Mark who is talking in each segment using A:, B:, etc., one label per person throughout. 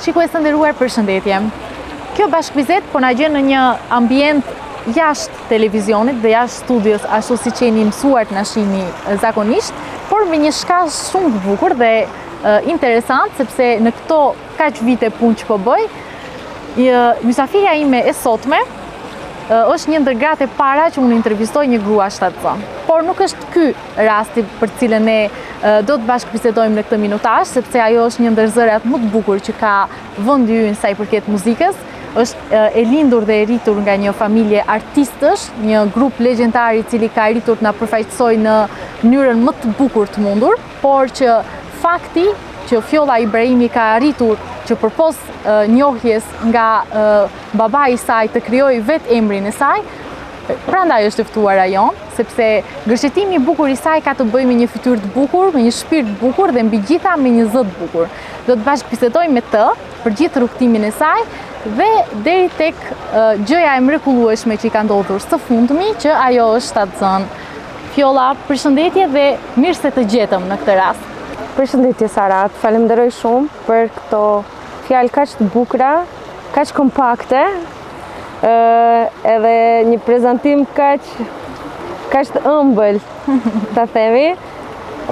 A: Shikues të nderuar, përshëndetje. Kjo bashkëbisedë po na gjen në një ambient jashtë televizionit dhe jashtë studios, ashtu siç jeni mësuar të na shihni zakonisht, por me një shkallë shumë të bukur dhe interesant, sepse në këto kaq vite punë që po bëj, mysafirja ime e sotme është një ndër gratë e para që unë intervistoj një grua shtatëson. Por nuk është ky rasti për cilën ne do të bashkëbisedojmë në këtë minutazh, sepse ajo është një ndër zërat më të bukur që ka vendi ynë sa i përket muzikës. Është e lindur dhe e rritur nga një familje artistësh, një grup legjendar i cili ka rritur të na përfaqësojë në mënyrën më të bukur të mundur, por që fakti që Fjolla Ibrahimi ka arritur që përpos njohjes nga babai i saj të krijojë vetë emrin e saj, prandaj është ftuar ajo, sepse gërshetimi i bukur i saj ka të bëjë me një fytyrë të bukur, me një shpirt të bukur dhe mbi gjitha me një zë të bukur. Do të bashkëbisedojmë me të për gjithë rrugtimin e saj dhe deri tek gjëja e mrekullueshme që i ka ndodhur së fundmi, që ajo është shtatzën. Fjolla, përshëndetje dhe mirë se të gjetëm në këtë rast.
B: Përshëndetje Sara, falenderoj shumë për këto fjalë kaq të bukura, kaq kompakte, edhe një prezantim kaq të ëmbël, ta themi.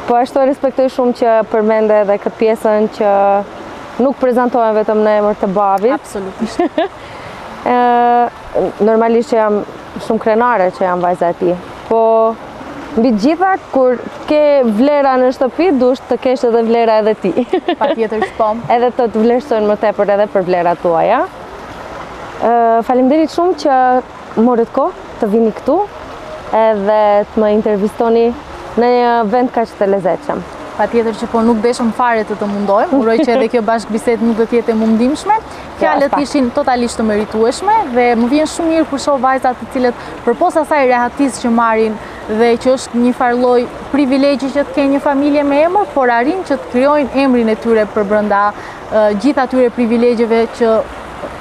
B: Po ashtu respektoj shumë që përmende edhe këtë pjesën që nuk prezantohen vetëm në emër të babit.
A: Absolutisht.
B: Normalisht që jam shumë krenare që jam vajza e tij. Po mbi gjitha, kur ke vlera në shtëpi, dush të kesh edhe vlera edhe ti.
A: Patjetër që po.
B: Edhe të vlerësojnë më tepër edhe për vlerat tuaja. Faleminderit shumë që morët kohë të vini këtu edhe të më intervistoni në një vend kaq të lezetshëm.
A: Patjetër që po, nuk deshëm fare të mundojmë, uroj që edhe kjo bashkëbisedë nuk do të jetë e mundimshme. Fjalët ishin totalisht të meritueshme dhe më vjen shumë mirë kur shoh vajzat të cilët përpos asaj rehatisë që marrin dhe që është një farë lloj privilegji që të kenë një familje me emër, por arrin që të krijojnë emrin e tyre përbrenda gjithë atyre privilegjeve që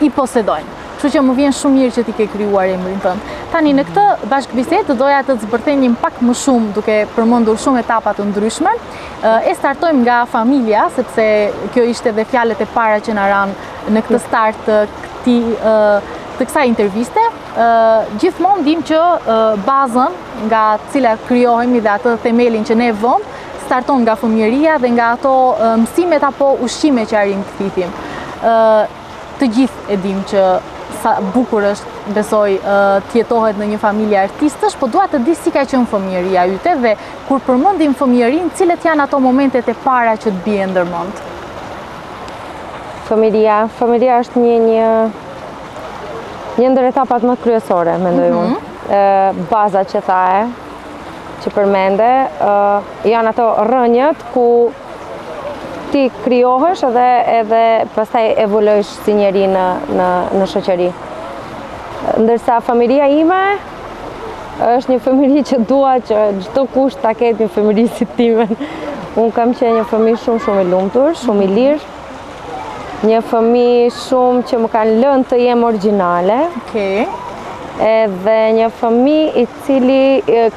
A: i posedojnë. Kështu që më vjen shumë mirë që ti ke krijuar emrin tënd. Tani në këtë bashkëbisedë doja të zbërthejmë pak më shumë duke përmendur shumë etapa të ndryshme. E startojmë nga familja, sepse kjo ishte edhe fjalët e para që na ranë në këtë start të kësaj interviste. Gjithmonë dim që bazën nga cila krijohemi dhe atë themelin që ne vëmë, starton nga fëmijëria dhe nga ato mësimet apo ushqime që arrim të fitim. Të gjithë e dim që sa bukur është, besoj, të jetohet në një familje artistësh, po dua të di si ka qenë fëmijëria yte dhe kur përmendim fëmijërinë, cilat janë ato momentet e para që të bien ndërmend?
B: Fëmijëria është një ndër etapat më kryesore, mendoj unë. Baza që thaje, që përmende, janë ato rrënjët ku ti krijohesh edhe pastaj evoluosh si njeri në shoqëri. Ndërsa familja ime është një familje që dua që çdo kush ta ketë një familje si time. Unë kam qenë një fëmijë shumë i lumtur, shumë i lirë. Një fëmijë shumë që më kanë lënë të jem origjinale.
A: Okej.
B: Edhe një fëmijë i cili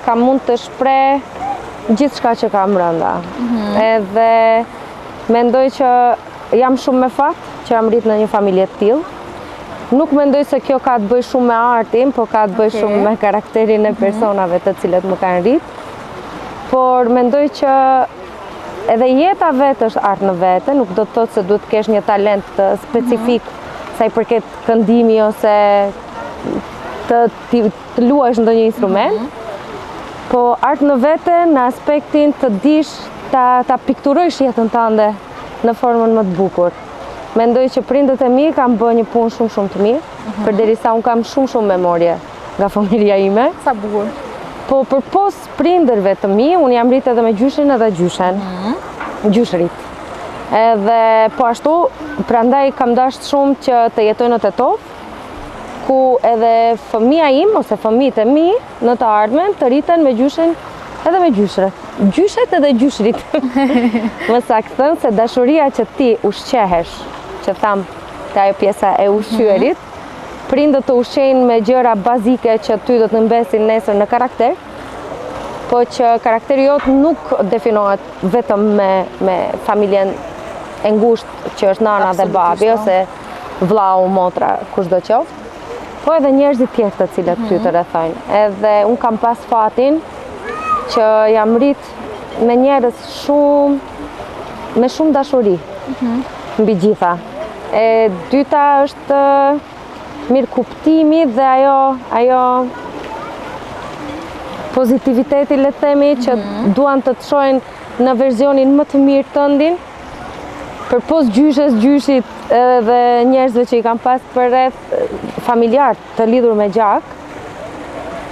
B: ka mund të shpreh gjithçka që ka brenda. Edhe mendoj që jam shumë me fat që jam rrit në një familje të tillë. Nuk mendoj se kjo ka të bëjë shumë me artin, po ka të bëjë shumë me karakterin e personave të cilët më kanë rrit. Por mendoj që edhe jeta vetë është art në vete, nuk do të thotë se duhet të kesh një talent specifik sa i përket këndimi ose të luajsh ndonjë instrument. Po art në vete në aspektin të dish ta pikturojsh jetën tënde në formën më të bukur. Mendoj që prindët e mi kanë bërë një punë shumë të mirë, përderisa unë kam shumë memorje nga familja ime.
A: Sa bukur.
B: Po përpos prindërve të mi, unë jam rritë edhe me gjyshin edhe gjyshen. Gjyshrit. Edhe po ashtu, prandaj kam dashur shumë që të jetoj në Tetov, ku edhe fëmia im ose fëmijët e mi në të ardhmen të rriten me gjyshin edhe me gjyshret. Gjyshet edhe gjyshrit. Më saktë thënë se dashuria që ti ushqehesh, që tham të ajo pjesa e ushqyerit, prindët të ushqejnë me gjëra bazike që ty do të mbesin nesër në karakter, po që karakteri jot nuk definohet vetëm me familjen e ngushtë që është nana dhe babi, ose vllau, motra, kushdo qoftë, po edhe njerëzit tjerë të cilët ty të rrethojnë. Edhe unë kam pas fatin që jam rrit me njerëz me shumë dashuri, mbi gjitha. E dyta është mirë kuptimi dhe ajo pozitiviteti, le të themi, që duan të shohin në versionin më të mirë tëndin, për pos gjyshes, gjyshit dhe njerëzve që i kam pas përreth familjar të lidhur me gjak,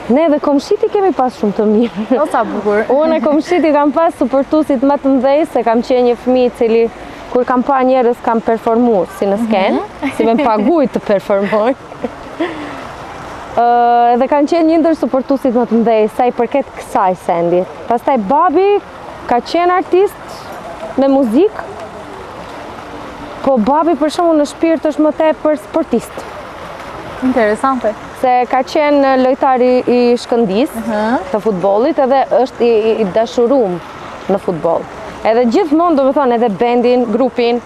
B: ne dhe komshiti kemi pas shumë të mirë.
A: O sa bukur.
B: Unë e komshiti kam pas supportusit më të mdhej, se kam qenë një fëmijë cili kur kam pa njerëz kam performuar si në skenë, si me paguaj të performoj. Dhe kanë qenë një ndër supportusit më të mdhej sa i përket kësaj sendit. Pastaj babi ka qenë artist me muzikë, po babi për shembull në shpirt është më tepër sportist.
A: Interesante.
B: Se ka qenë lojtari i Shkëndis të futbollit, edhe është i dashurum në futboll. Edhe gjithmonë, do të thonë, edhe bendin, grupin,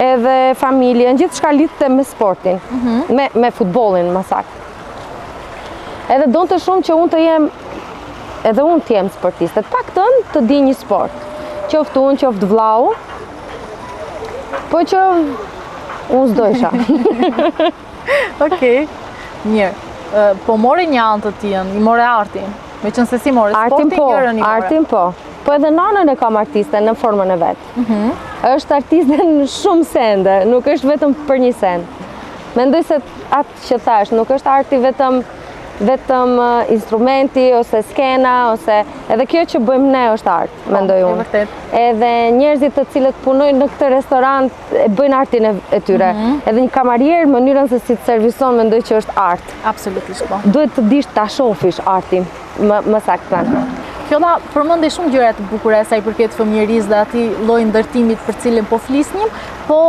B: edhe familjen, gjithçka lidhte me sportin, me futbollin më saktë. Edhe donte shumë që unë të jem, edhe unë të jem sportiste, të paktën të di një sport. Qoftë unë, qoftë vllau, po që unë s'dojsha.
A: Okej, mirë. Po more një anë të tjen, i more artin, me qënë se si more sportin, njërën i more.
B: Artin po. Po edhe nanën e kam artiste në formën e vetë. Është artiste në shumë sende, nuk është vetëm për një send. Mendoj se atë që thash, nuk është arti vetëm instrumenti, ose skena, ose edhe kjo që bëjmë ne është art, mendoj unë.
A: Vërtet.
B: Edhe njerëzit të cilët punojnë në këtë restorant e bëjnë artin e tyre. Edhe një kamarier, mënyrën se si të servison, mendoj që është art.
A: Absolutisht po.
B: Duhet të dish ta shofish artin, më saktë thënë.
A: Fjolla përmendej shumë gjëra të bukura sa i përket fëmijërisë dhe atij lloji ndërtimit për cilin po flisnim, po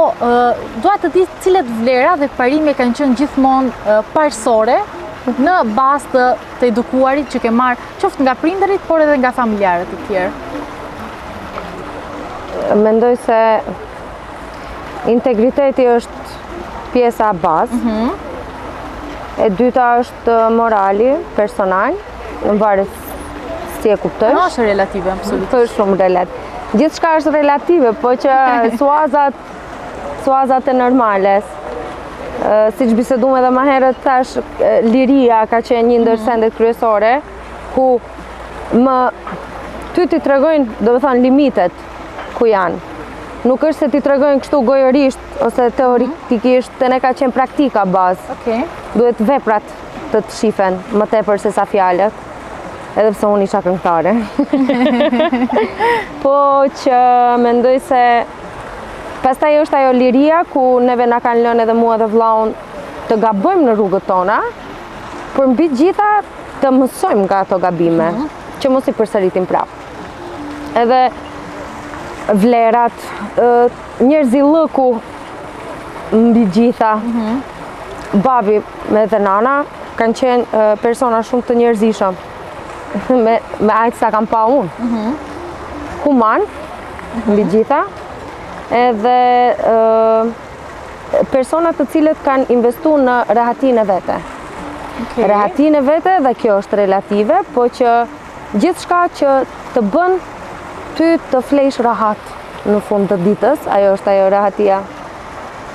A: dua të di cilat vlera dhe parime kanë qenë gjithmonë parësore në bazë të edukuarit që ke marrë qoftë nga prindërit, por edhe nga familjarët e tjerë.
B: Mendoj se integriteti është pjesa bazë. E dyta është morali personal, në varet si e kuptosh.
A: No, është relative, absolutisht.
B: Është shumë relative. Gjithçka është relative, po që suazat e normales. Siç biseduam edhe më herët, thash, liria ka qenë një ndër sendet kryesore, ku ty ti tregojnë, do të thonë, limitet ku janë. Nuk është se ti tregojnë kështu gojërisht ose teoretikisht, te ne ka qenë praktika bazë. Duhet veprat të shifen më tepër se sa fjalët. Edhe pse unë isha këngëtare. Po që mendoj se pastaj është ajo liria ku neve na kanë lënë edhe mua dhe vllaun të gabojmë në rrugët tona, por mbi gjitha të mësojmë nga ato gabime, që mos i përsëritim prapë. Edhe vlerat, njerëzillëku mbi gjitha, babi dhe nana kanë qenë persona shumë të njerëzishëm, me ajtë sa kam pa unë. Human, mbi gjitha, edhe personat të cilët kanë investu në rehatin e vete. Rehatin e vete, dhe kjo është relative, po që gjithçka që të bën ty të flejsh rahat në fund të ditës, ajo është ajo rehatia.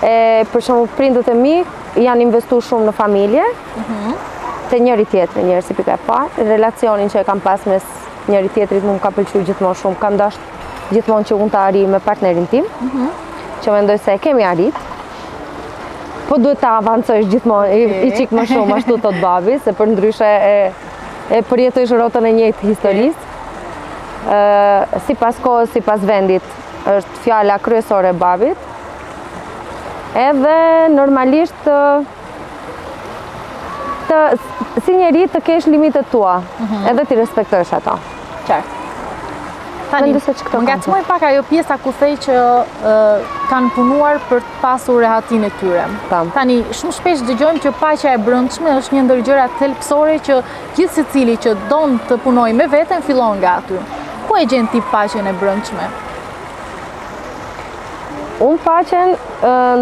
B: Për shembull, prindët e mi janë investu shumë në familje, te njëri tjetri, njëri si pika e parë, relacionin që e kam pas mes njëri tjetrit më ka pëlqyer gjithmonë shumë, kam dashur gjithmonë që unë të arri me partnerin tim, që mendoj se e kemi arrit, po duhet të avancojsh gjithmonë i qik më shumë, ashtu thot babi, se për ndryshe e përjetojsh rrotën e njëjtë historisë. Sipas kohës, sipas vendit, është fjala kryesore e babit. Edhe normalisht si njeri të kesh limitet tua, edhe ti respektosh ato.
A: Qartë. Tani, më ngacmoj pak ajo pjesa ku thej që kanë punuar për të pasur rehatin e tyre. Tani, shumë shpesh dëgjojmë që paqja e brendshme është një ndër gjërat thelbësore që gjithë secili që don të punojë me veten fillon nga aty. Ku e gjen ti paqen e brendshme?
B: Unë faqen,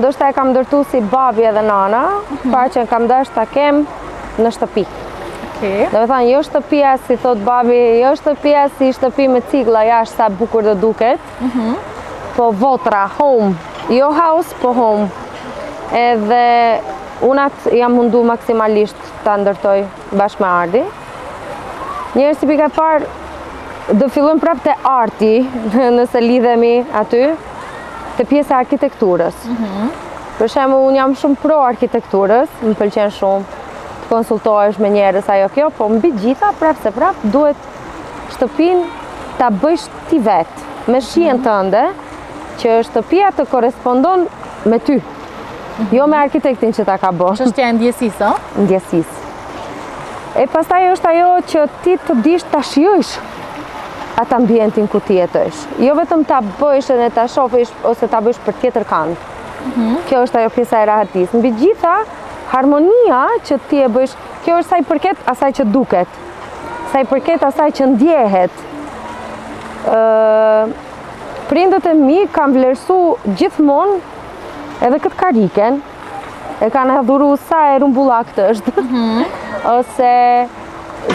B: ndoshta e kam ndërtu si babi edhe nana, faqen kam dash ta kem në shtëpi.
A: Okay.
B: Do me thënë, jo shtëpia si thot babi, jo shtëpia si shtëpi me cigla jashtë sa bukur do duket, po votra, home, jo house, po home. Edhe unat jam mundu maksimalisht ta ndërtoj bashkë me Ardi. Njerë si pika parë, do fillojmë prapë te arti, nëse lidhemi aty, te pjesa e arkitekturës. Për shembull, unë jam shumë pro arkitekturës, më pëlqen shumë të konsultohesh me njerëz ajo kjo, po mbi gjitha prapë se prapë duhet shtëpinë ta bësh ti vetë, me shijen tënde, që shtëpia të korespondon me ty. Jo me arkitektin që ta ka bërë.
A: Çështja e ndjesisë, ëh?
B: Ndjesisë. E pastaj është ajo që ti të dish ta shijojsh atë ambientin ku ti jetojsh. Jo vetëm ta bësh edhe ta shohësh ose ta bësh për tjetër kant. Kjo është ajo pjesa e rahatisë. Mbi gjitha, harmonia që ti e bësh, kjo është sa i përket asaj që duket. Sa i përket asaj që ndjehet. Prindët e mi kanë vlerësu gjithmonë edhe këtë kariken, e kanë adhuru sa e rumbullak të është, ose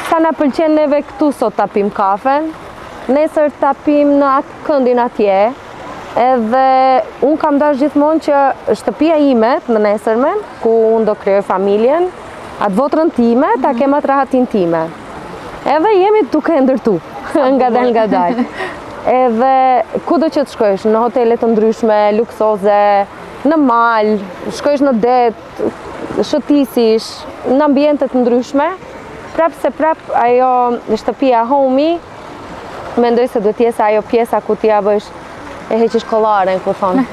B: sa na pëlqen neve këtu sot ta pim kafen, nesër ta pim në atë këndin atje, edhe unë kam dash gjithmonë që shtëpia ime në nesërmen, ku unë do krijoj familjen, atë votrën time, ta kem atë rahatin time. Edhe jemi duke ndërtu, nga dal. Edhe kudo që të shkojsh, në hotele të ndryshme, luksoze, në mal, shkojsh në det, shëtisish, në ambiente të ndryshme, prapë se prapë ajo shtëpia home-i, mendoj se duhet jetë ajo pjesa ku t'ja bësh e heqish kollaren, ku thonë,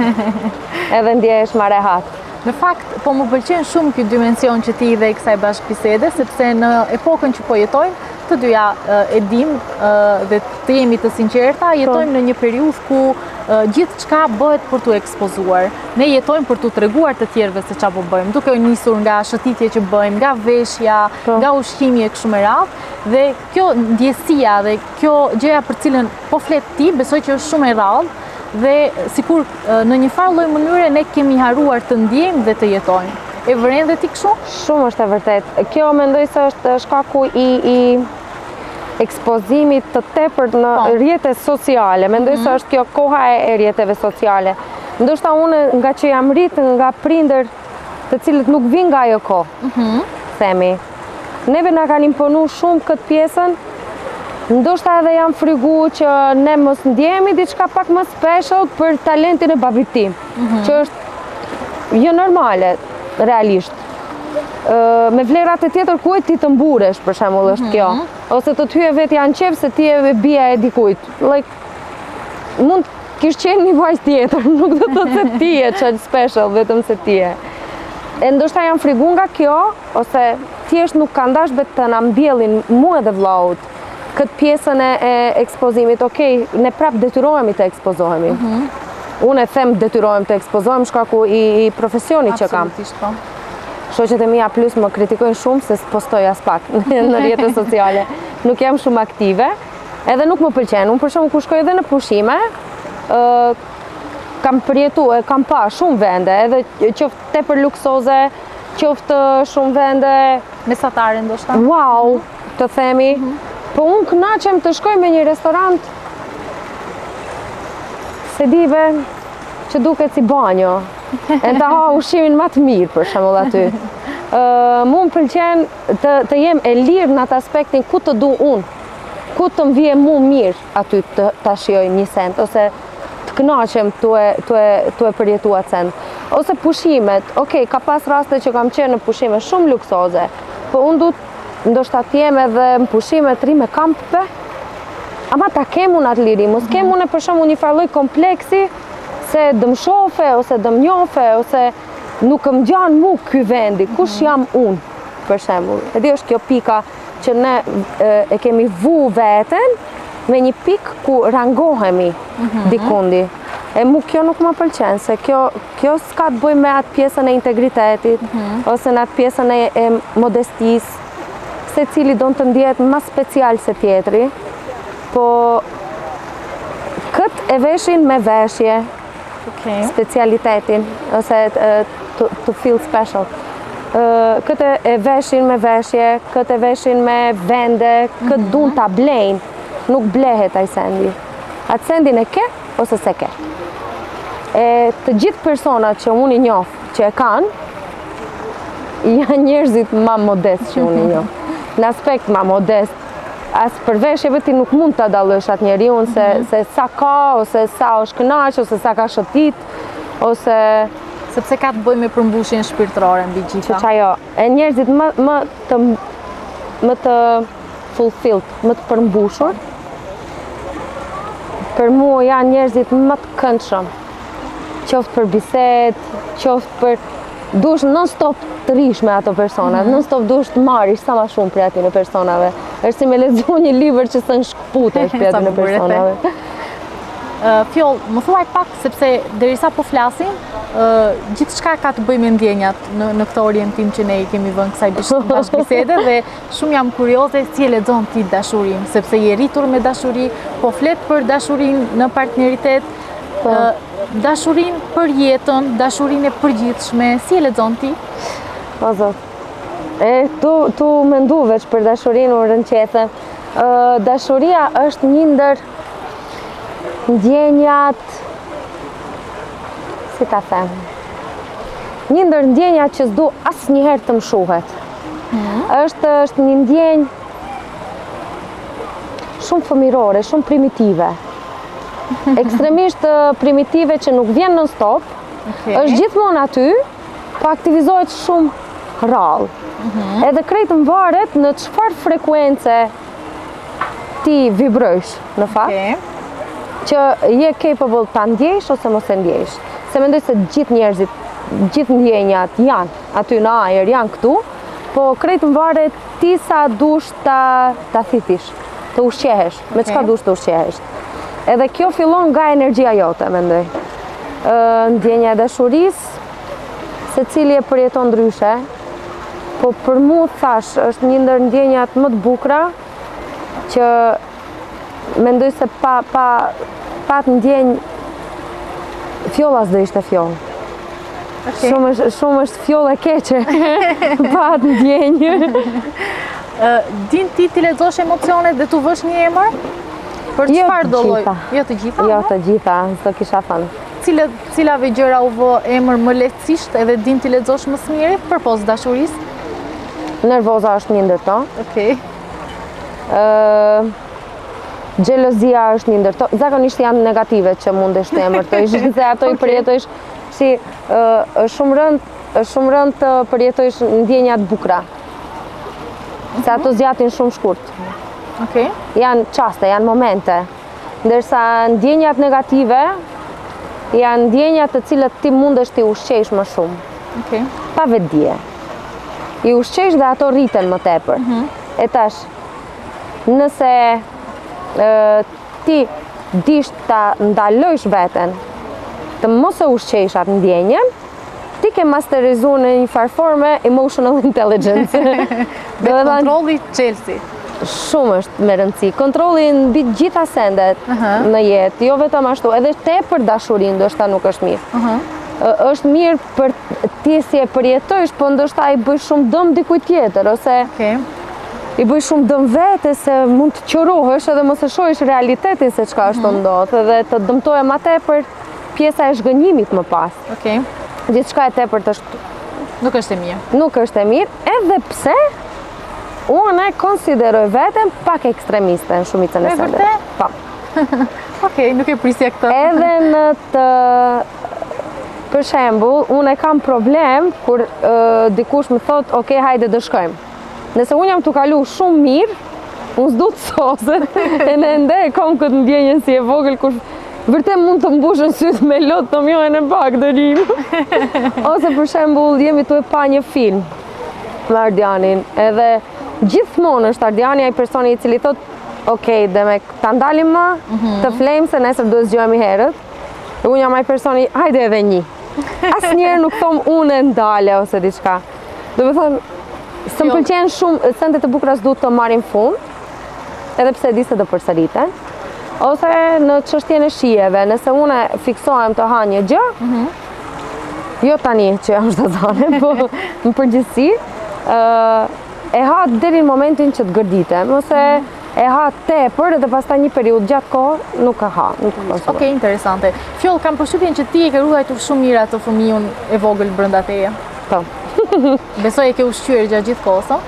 B: edhe ndjehesh ma rehat.
A: Në fakt, po më pëlqen shumë ky dimension që ti dhe i kësaj bashkëbisede, sepse në epokën që po jetojmë, të dyja e dim dhe të jemi të sinqerta, jetojmë në një periudhë ku gjithë çka bëhet për t'u ekspozuar. Ne jetojmë për t'u treguar të tjerëve se çfarë po bëjmë, duke u nisur nga shëtitje që bëjmë, nga veshja, nga ushqimi e kështu me radhë, dhe kjo ndjesia dhe kjo gjëja për cilën po flet ti, besoj që është shumë e rrallë, dhe sikur në një farë lloj mënyre ne kemi haruar të ndjejmë dhe të jetojmë. E vren dhe ti kështu?
B: Shumë është e vërtet. Kjo mendoj se është shkaku i ekspozimit të tepërt në rrjetet sociale. Mendoj se është kjo koha e rrjeteve sociale. Ndoshta unë nga që jam rritë nga prindër të cilët nuk vin nga ajo kohë, themi. Neve na kanë imponu shumë këtë pjesën, ndoshta edhe jam frigu që ne mos ndjehemi diçka pak më special për talentin e babit tim, që është jo normale, realisht. Me vlerat e tjetër kujt ti të mburesh, për shembull, është kjo. Ose të tyje vetë janë qef se ti e bia e dikujt. Mund kish qenë një vajzë tjetër, nuk do të thotë se ti e çaj special, vetëm se ti e. E ndoshta jam frigu nga kjo, ose thjesht nuk kanë dash vetë të na mbjellin mua dhe vllaut këtë pjesën e ekspozimit. Okej, ne prap detyrohemi të ekspozohemi. Unë e them detyrohem të ekspozohem shkaku i profesionit që kam.
A: Absolutisht, po.
B: Shoqet e mia plus më kritikojnë shumë se postoj as pak në rrjetet sociale. Nuk jam shumë aktive, edhe nuk më pëlqen. Unë për shembull kur shkoj edhe në pushime, kam përjetuar, kam pa shumë vende, edhe qoftë tepër luksoze, qoftë shumë vende
A: mesatare ndoshta.
B: Wow, të themi. Po unë kënaqem të shkoj me një restorant se dive që duket si banjo. E të ha ushqimin më të mirë, për shembull aty. Mu më pëlqen të jem e lirë në atë aspektin ku të du unë, ku të më vije mu mirë aty të shijoj një send, ose të kënaqem tu e përjetu atë send. Ose pushimet, okej, ka pas raste që kam qenë në pushime shumë luksoze, po unë du ndoshta të jem edhe në pushime të ri me kampëve, ama ta kem unë atë liri, mos kem unë për shembull një farë lloj kompleksi, se dëm shofe, ose dëm njofe, ose nuk më gjanë mu ky vendi, kush jam unë, për shembull. Edhe është kjo pika që ne e kemi vu veten me një pikë ku rangohemi dikundi. E mu kjo nuk më pëlqen, se kjo s'ka të bëj me atë pjesën e integritetit, ose në atë pjesën e modestisë, se cili do të ndjehet më special se tjetri, po këtë e veshin me veshje, specialitetin, ose to feel special. Këtë e veshin me veshje, këtë e veshin me vende, këtë dun ta blejnë, nuk blehet ai sendi. Atë sendin e ke, ose se ke. E të gjithë personat që unë i njoh, që e kanë, janë njerëzit ma modest që unë i njoh. Në aspekt ma modest, as për veshjeve ti nuk mund të dallosh atë njeriu se sa ka, ose sa është kënaq, ose sa ka shëtit, ose
A: sepse ka të bëjë me përmbushjen shpirtërore mbi gjitha.
B: Që ajo, e njerëzit më të fulfilled, më të përmbushur, për mua janë njerëzit më të këndshëm, qoftë për bisedë, qoftë për dush non-stop të rish me ato persona, non-stop dush të marrish sa ma shumë për aty në personave. Është si me lexu një libër që së në shkëputesh për aty në personave.
A: Fjoll, më thuaj pak, sepse derisa po flasim, gjithçka ka të bëjë me ndjenjat në këtë orientim që ne i kemi vënë kësaj bashkëbisede dhe shumë jam kurioze si e lexon ti dashurinë, sepse je rritur me dashuri, po flet për dashurinë në partneritet, dashurinë për jetën, dashurinë e përgjithshme, si e lexon ti?
B: O zot. Tu mendu veç për dashurinë u rënqethe. Dashuria është një ndër ndjenjat, si ta them, një ndër ndjenjat që s'du asnjëherë të mshuhet. Është një ndjenjë shumë fëmirore, shumë primitive. Ekstremisht primitive që nuk vjen non-stop, është gjithmonë aty, po aktivizohet shumë rrallë. Edhe krejt varet në çfarë frekuence ti vibrojsh, në fakt, që je capable ta ndjejsh ose mos e ndjejsh. Se mendoj se gjithë njerëzit, gjithë ndjenjat janë aty në ajër, janë këtu, po krejt varet ti sa dush ta thithish, të ushqehesh, me çka dush të ushqehesh. Edhe kjo fillon nga energjia jote, mendoj. Ndjenja e dashurisë, secili e përjeton ndryshe, po për mua thash, është një ndër ndjenjat më të bukura që mendoj se pa të ndjenj fjolla s'do ishte fjollë. Shumë është fjollë e keqe, pa të ndjenj.
A: Din ti lexosh emocionet dhe tu vësh një emër? Për çfarë do lloj? Jo të gjitha?
B: Jo të gjitha, s'do kisha thënë.
A: Cilave gjëra u vë emër më lehtësisht edhe din ti lexosh më së miri përpos dashurisë?
B: Nervoza është një ndër to. Xhelozia është një ndër to. Zakonisht janë negative që mundesh të emërtojsh, se ato i përjetojsh si është shumë rënd të përjetojsh ndjenja të bukura. Se ato zgjatin shumë shkurt. Janë çaste, janë momente. Ndërsa ndjenjat negative janë ndjenjat të cilët ti mundesh t'i ushqesh më shumë. Pa vetdije. I ushqesh dhe ato rriten më tepër. E tash, nëse ti dish ta ndalojsh veten, të mos e ushqesh atë ndjenjen, ti ke masterizu në një farforme emotional intelligence.
A: Dhe kontrolli Chelsea.
B: Shumë është me rëndësi. Kontrolli mbi gjitha sendet në jetë, jo vetëm ashtu, edhe tepër dashurinë ndoshta nuk është mirë. Është mirë për ti si e përjetojsh, po ndoshta i bëj shumë dëm dikujt tjetër, ose i bëj shumë dëm vete se mund të qorohesh edhe mos e shohësh realitetin se çka është të ndodhë, edhe të dëmtojë më tepër pjesa e zhgënjimit më pas. Gjithçka e tepërt është
A: nuk është e mirë.
B: Nuk është e mirë, edhe pse unë e konsideroj veten pak ekstremiste në shumicën e sende. Po.
A: Nuk e prisja këtë.
B: Edhe në të... Për shembull, unë e kam problem kur dikush më thot, ok, hajde do shkojmë. Nëse unë jam tu kalu shumë mirë, unë s'du të soset, e në ende e kam këtë ndjenjën si e vogël, kur vërtet mund të mbushën sytë me lotë të mjojnë e pak dërim. Ose për shembull, jemi tu e pa një film me Ardianin, edhe gjithmonë është Ardiani ai personi i cili thot, ok, dhe me ta ndalim më, të flejmë se nesër duhet zgjohemi herët. Dhe unë jam ai personi, hajde edhe një. Asnjëherë nuk thom unë e ndale ose diçka. Do të thonë, së më pëlqen shumë sendet e bukura s'du të marrin fund, edhe pse di se do përsëriten. ose në çështjen e shijeve, nëse unë fiksohem të ha një gjë, jo tani që jam shtazane, po në përgjithësi, e ha deri në momentin që të gërditem, ose e ha tepër edhe pastaj një periudhë gjatë kohë nuk e ha.
A: Okej, interesante. Fjoll, kam përshtypjen që ti e ke ruajtur shumë mirë atë fëmijën e vogël brenda teje.
B: Po.
A: Besoj e ke ushqyer gjatë gjithë kohës, o?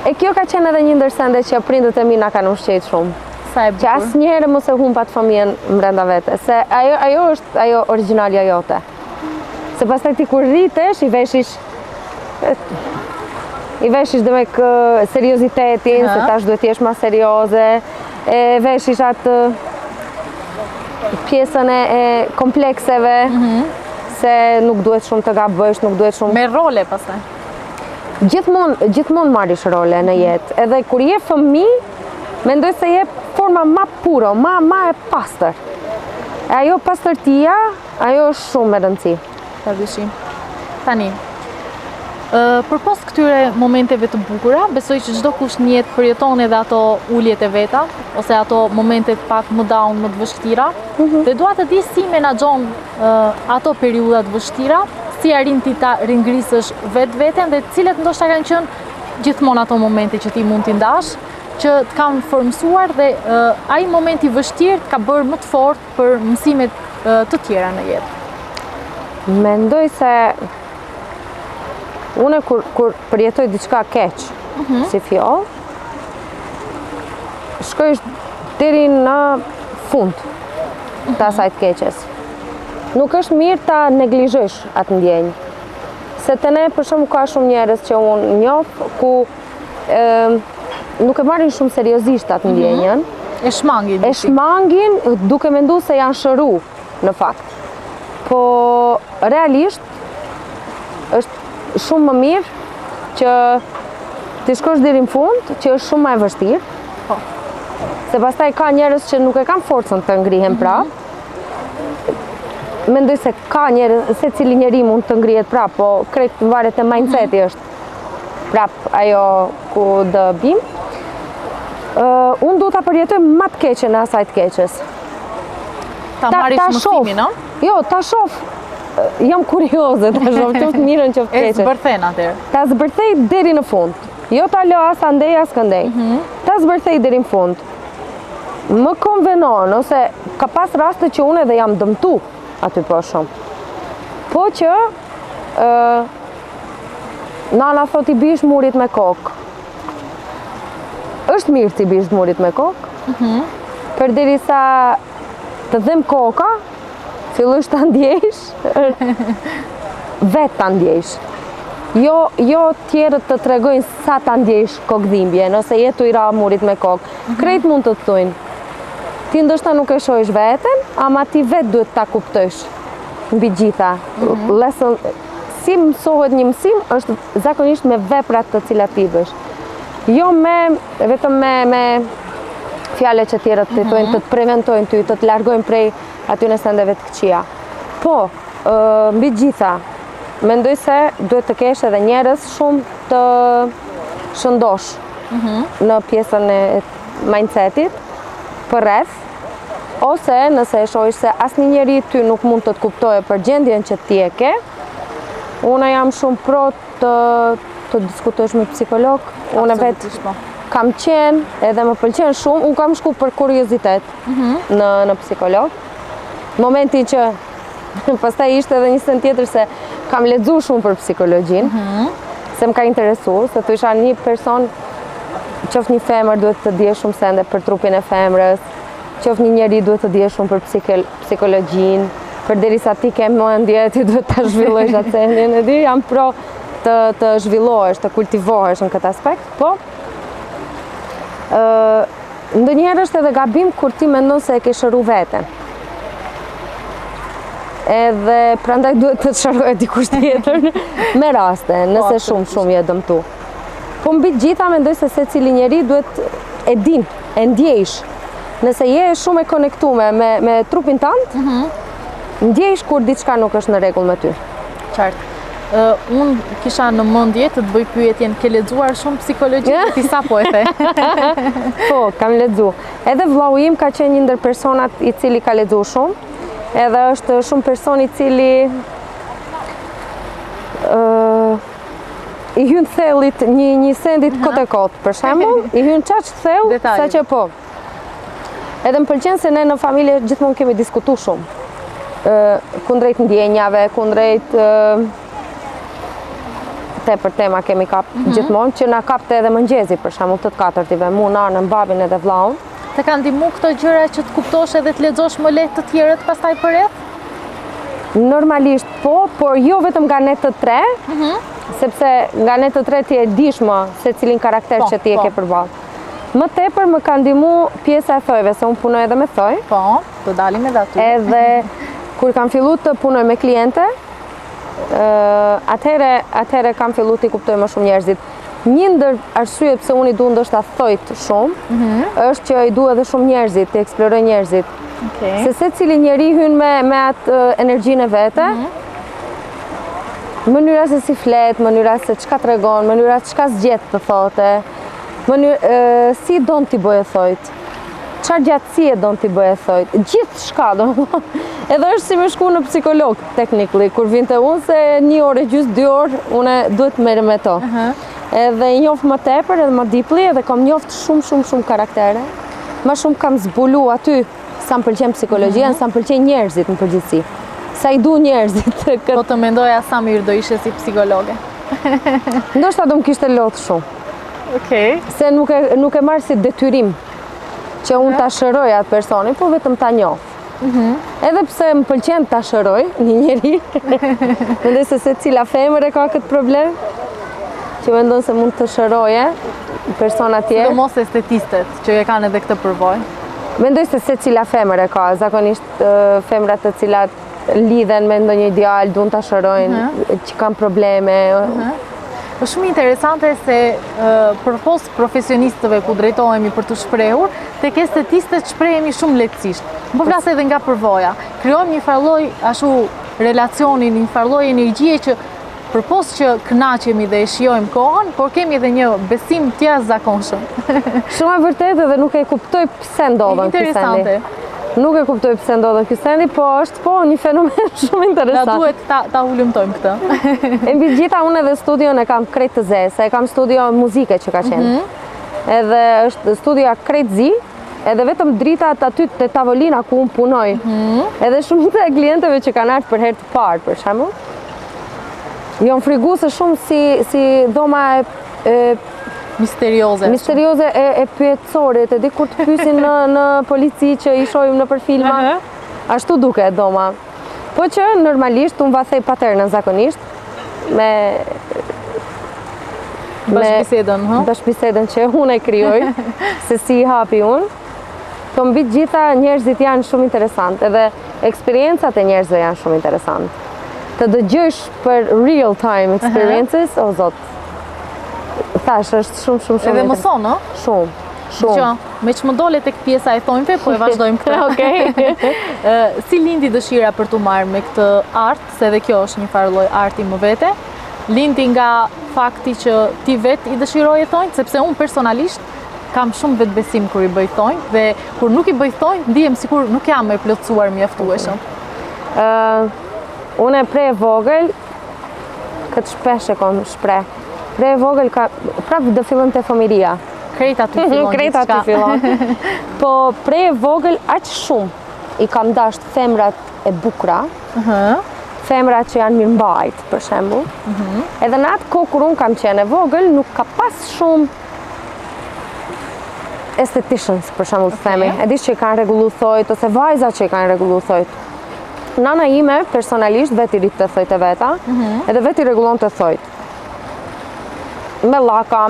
B: E kjo ka qenë edhe një ndër sende që prindët e mi na kanë ushqejt shumë.
A: Sa e
B: Që
A: bukur.
B: asnjëherë mos e humbat fëmijën brenda vete, se ajo është ajo origjinalja jote. Se pastaj ti kur rritesh i veshish dhe me seriozitetin, se tash duhet jesh ma serioze, e veshish atë pjesën e komplekseve, se nuk duhet shumë të gabësh, nuk duhet shumë...
A: Me role pastaj.
B: Gjithmonë marrish role në jetë, edhe kur je fëmijë, mendoj se je forma ma puro, ma e pastër. E ajo pastërtia, ajo është shumë e rëndësi.
A: Ta dyshim. Tani, përpos këtyre momenteve të bukura, besoj që çdo kush në jetë përjeton edhe ato uljet e veta, ose ato momente pak më down, më të vështira, dhe dua të di si menaxhon ato periudha të vështira, si arrin ti ta ringrisësh veten dhe cilat ndoshta kanë qenë gjithmonë ato momente që ti mund t'i ndash, që të kanë formësuar dhe ai moment i vështirë të ka bërë më të fortë për mësimet të tjera në jetë.
B: Mendoj se une kur përjetoj diçka keq, si fjoll, shkoj deri në fund të asaj të keqes. Nuk është mirë ta neglizhosh atë ndjenjë. Se të ne, për shumë, ka shumë njerëz që unë njoh, ku nuk e marrin shumë seriozisht atë ndjenjën.
A: E shmangin.
B: E shmangin duke menduar se janë shëru, në fakt. Po, realisht, është shumë më mirë që ti shkosh deri në fund, që është shumë më e vështirë.
A: Po.
B: Se pastaj ka njerëz që nuk e kanë forcën të ngrihen prapë. Mendoj se ka njerëz, se cili njeri mund të ngrihet prapë, po krejt varet e mindseti është prapë ajo ku dë bim. Unë du ta përjetoj më të keqen e asaj të keqes.
A: Ta marrish mësimin, no?
B: Jo, ta shoh. Jam kurioze ta shoh qoftë mirën qoftë keqen.
A: E zbërthen atëherë.
B: Ta zbërthej deri në fund. Jo ta lë as andej as këndej. Ta zbërthej deri në fund. Më konvenon, ose ka pas raste që unë edhe jam dëmtu aty po shumë. Po që nana thot i bish murit me kokë. Është mirë t'i bish murit me kokë, përderisa të dhem koka, fillosh ta ndjejsh, vetë ta ndjejsh. Jo tjerët të tregojnë sa ta ndjejsh kokëdhimbjen, ose jetu i ra murit me kokë. Krejt mund të thojnë. Ti ndoshta nuk e shohësh veten, ama ti vetë duhet ta kuptosh mbi gjitha. Si mësohet një mësim është zakonisht me veprat të cilat ti bësh. Jo vetëm me fjale që tjerët të thojnë të preventojnë ty, të largojnë prej atyre sendeve të këqija. Po, mbi gjitha, mendoj se duhet të kesh edhe njerëz shumë të shëndosh në pjesën e mindsetit, për rreth, ose nëse e shohish se asnjë njeri ty nuk mund të të kuptojë për gjendjen që ti e ke, unë jam shumë pro të diskutosh me psikolog. Unë vetë kam qenë, edhe më pëlqen shumë, unë kam shku për kuriozitet në psikolog. Momentin që pastaj ishte edhe një send tjetër se kam lexuar shumë për psikologjinë, se më ka interesuar, se thosha një person, qoftë një femër duhet të dije shumë sende për trupin e femrës, qoftë një njeri duhet të dije shumë për psikologjinë, përderisa ti ke mendje, ti duhet ta zhvillosh atë sendin, e di, jam pro të zhvillohesh, të kultivohesh në këtë aspekt, po ndonjëherë është edhe gabim kur ti mendon se e ke shëru veten. Edhe prandaj duhet të shërohet dikush tjetër me raste, nëse shumë je dëmtu. Po mbi gjitha mendoj se secili njeri duhet e din, e ndjejsh. Nëse je shumë e konektuar me trupin tënd, ndjejsh kur diçka nuk është në rregull me ty.
A: Qartë. unë kisha në mendje të bëj pyetjen, ke lexuar shumë psikologji? Disa po e the.
B: Po, kam lexu. Edhe vllau im ka qenë një ndër personat i cili ka lexuar shumë, edhe është shumë person i cili i hyn thellit një sendit kot e kot, për shembull, i hyn çaq thell saqë po. Edhe më pëlqen se ne në familje gjithmonë kemi diskutuar shumë. Kundrejt ndjenjave, kundrejt tepër tema kemi kap gjithmonë, që na kapte edhe mëngjesi, për shembull të katërtive, mu, nanën, babin edhe vllaun.
A: Të kanë ndihmu këto gjëra që të kuptosh edhe të lexosh më lehtë të tjerët pastaj përreth?
B: Normalisht po, por jo vetëm nga ne të tre, sepse nga ne të tre ti e dish më se cilin karakter që ti e ke përballë. Më tepër më ka ndihmu pjesa e thojve, se unë punoj edhe me thoj.
A: Po, të dalim edhe aty.
B: Edhe kur kam filluar të punoj me kliente, atëhere kam filluar të kuptoj më shumë njerëzit. Një ndër arsyet pse unë i du ndoshta thojt shumë, është që i du edhe shumë njerëzit, të eksploroj njerëzit. Se secili njeri hyn me atë energjinë e vete, mënyra se si flet, mënyra se çka tregon, mënyra se çka zgjedh të thote, si don t'i bëjë thojt, çfarë gjatësie don t'i bëjë thojt, gjithçka domethënë. Edhe është si me shku në psikolog, technically, kur vinte unë se 1 orë gjys, 2 orë, une duhet të merrem me to. Edhe i njoh më tepër edhe më deeply, edhe kam njoft shumë karaktere. Më shumë kam zbulu aty sa më pëlqen psikologjia, sa më pëlqen njerëzit në përgjithësi. Sa i du njerëzit.
A: Po të mendoja sa mirë do ishe si psikologe.
B: Ndoshta do më kishte lodhë shumë. Se nuk e marr si detyrim që unë ta shëroj atë personin, po vetëm ta njoh. Edhe pse më pëlqen ta shëroj një njeri, mendoj se secila femër e ka këtë problem, që mendon se mund të shëroje persona tjerë.
A: Sidomos estetistet që e kanë edhe këtë përvojë.
B: Mendoj se secila femër e ka, zakonisht femrat të cilat lidhen me ndonjë ideal, duan ta shërojnë, që kanë probleme.
A: Është shumë interesante se përpos profesionistëve ku drejtohemi për të shprehur, tek estetistët shprehemi shumë lehtësisht. Po flas edhe nga përvoja. Krijojmë një farlloj ashtu relacionin, një farlloj energjie që përpos që kënaqemi dhe e shijojmë kohën, por kemi edhe një besim të jashtëzakonshëm.
B: Shumë e vërtetë dhe nuk e kuptoj pse ndodhen ky sendi. Nuk e kuptoj pse ndodhen ky sendi, po është një fenomen shumë interesant.
A: Na duhet ta ulëmtojmë këtë.
B: E mbi gjitha unë edhe studion e kam krejt të zezë, se e kam studio muzike që ka qenë. Edhe është studia krejt zi, edhe vetëm drita aty te tavolina ku unë punoj. Edhe shumica e klientëve që kanë ardhur për herë të parë, për shembull, janë friguese shumë si dhoma misterioze e pyetësorit, e di kur të pyesin në polici që i shohim nëpër filma, ashtu duket dhoma. Po që normalisht unë vathej paternën zakonisht me bashkëbisedën që unë e krijoj, se si i hapi unë. Po mbi të gjitha njerëzit janë shumë interesant, edhe eksperiencat e njerëzve janë shumë interesant. Të dëgjosh për real time experiences, o zot. Thash, është shumë
A: edhe mëson, ë?
B: Shumë.
A: Që, me që më dole tek pjesa e thonjve, po e vazhdojmë këtë. Si lindi dëshira për t'u marrë me këtë art, se edhe kjo është një farë lloj arti më vete, lindi nga fakti që ti vetë i dëshiroje thonjt, sepse unë personalisht kam shumë vetbesim kur i bëj thonjt, dhe kur nuk i bëj thonjt, ndihem sikur nuk jam e plotësuar mjaftueshëm.
B: Unë prej e vogël, këtë shpesh e kom shpreh, prej e vogël prapë do fillon te fëmiria.
A: Krejt aty fillon.
B: Po prej e vogël aq shumë i kam dasht femrat e bukura, femrat që janë mirëmbajt, për shembull. Edhe në atë kohë kur unë kam qenë e vogël, nuk ka pas shumë estheticians, për shembull të themi. E dish që i kanë rregullu thojt, ose vajza që i kanë rregullu thojt. Nana ime, personalisht, vetë i rritë të thojt e veta, edhe vetë i rregullon të thojt. Me llaka,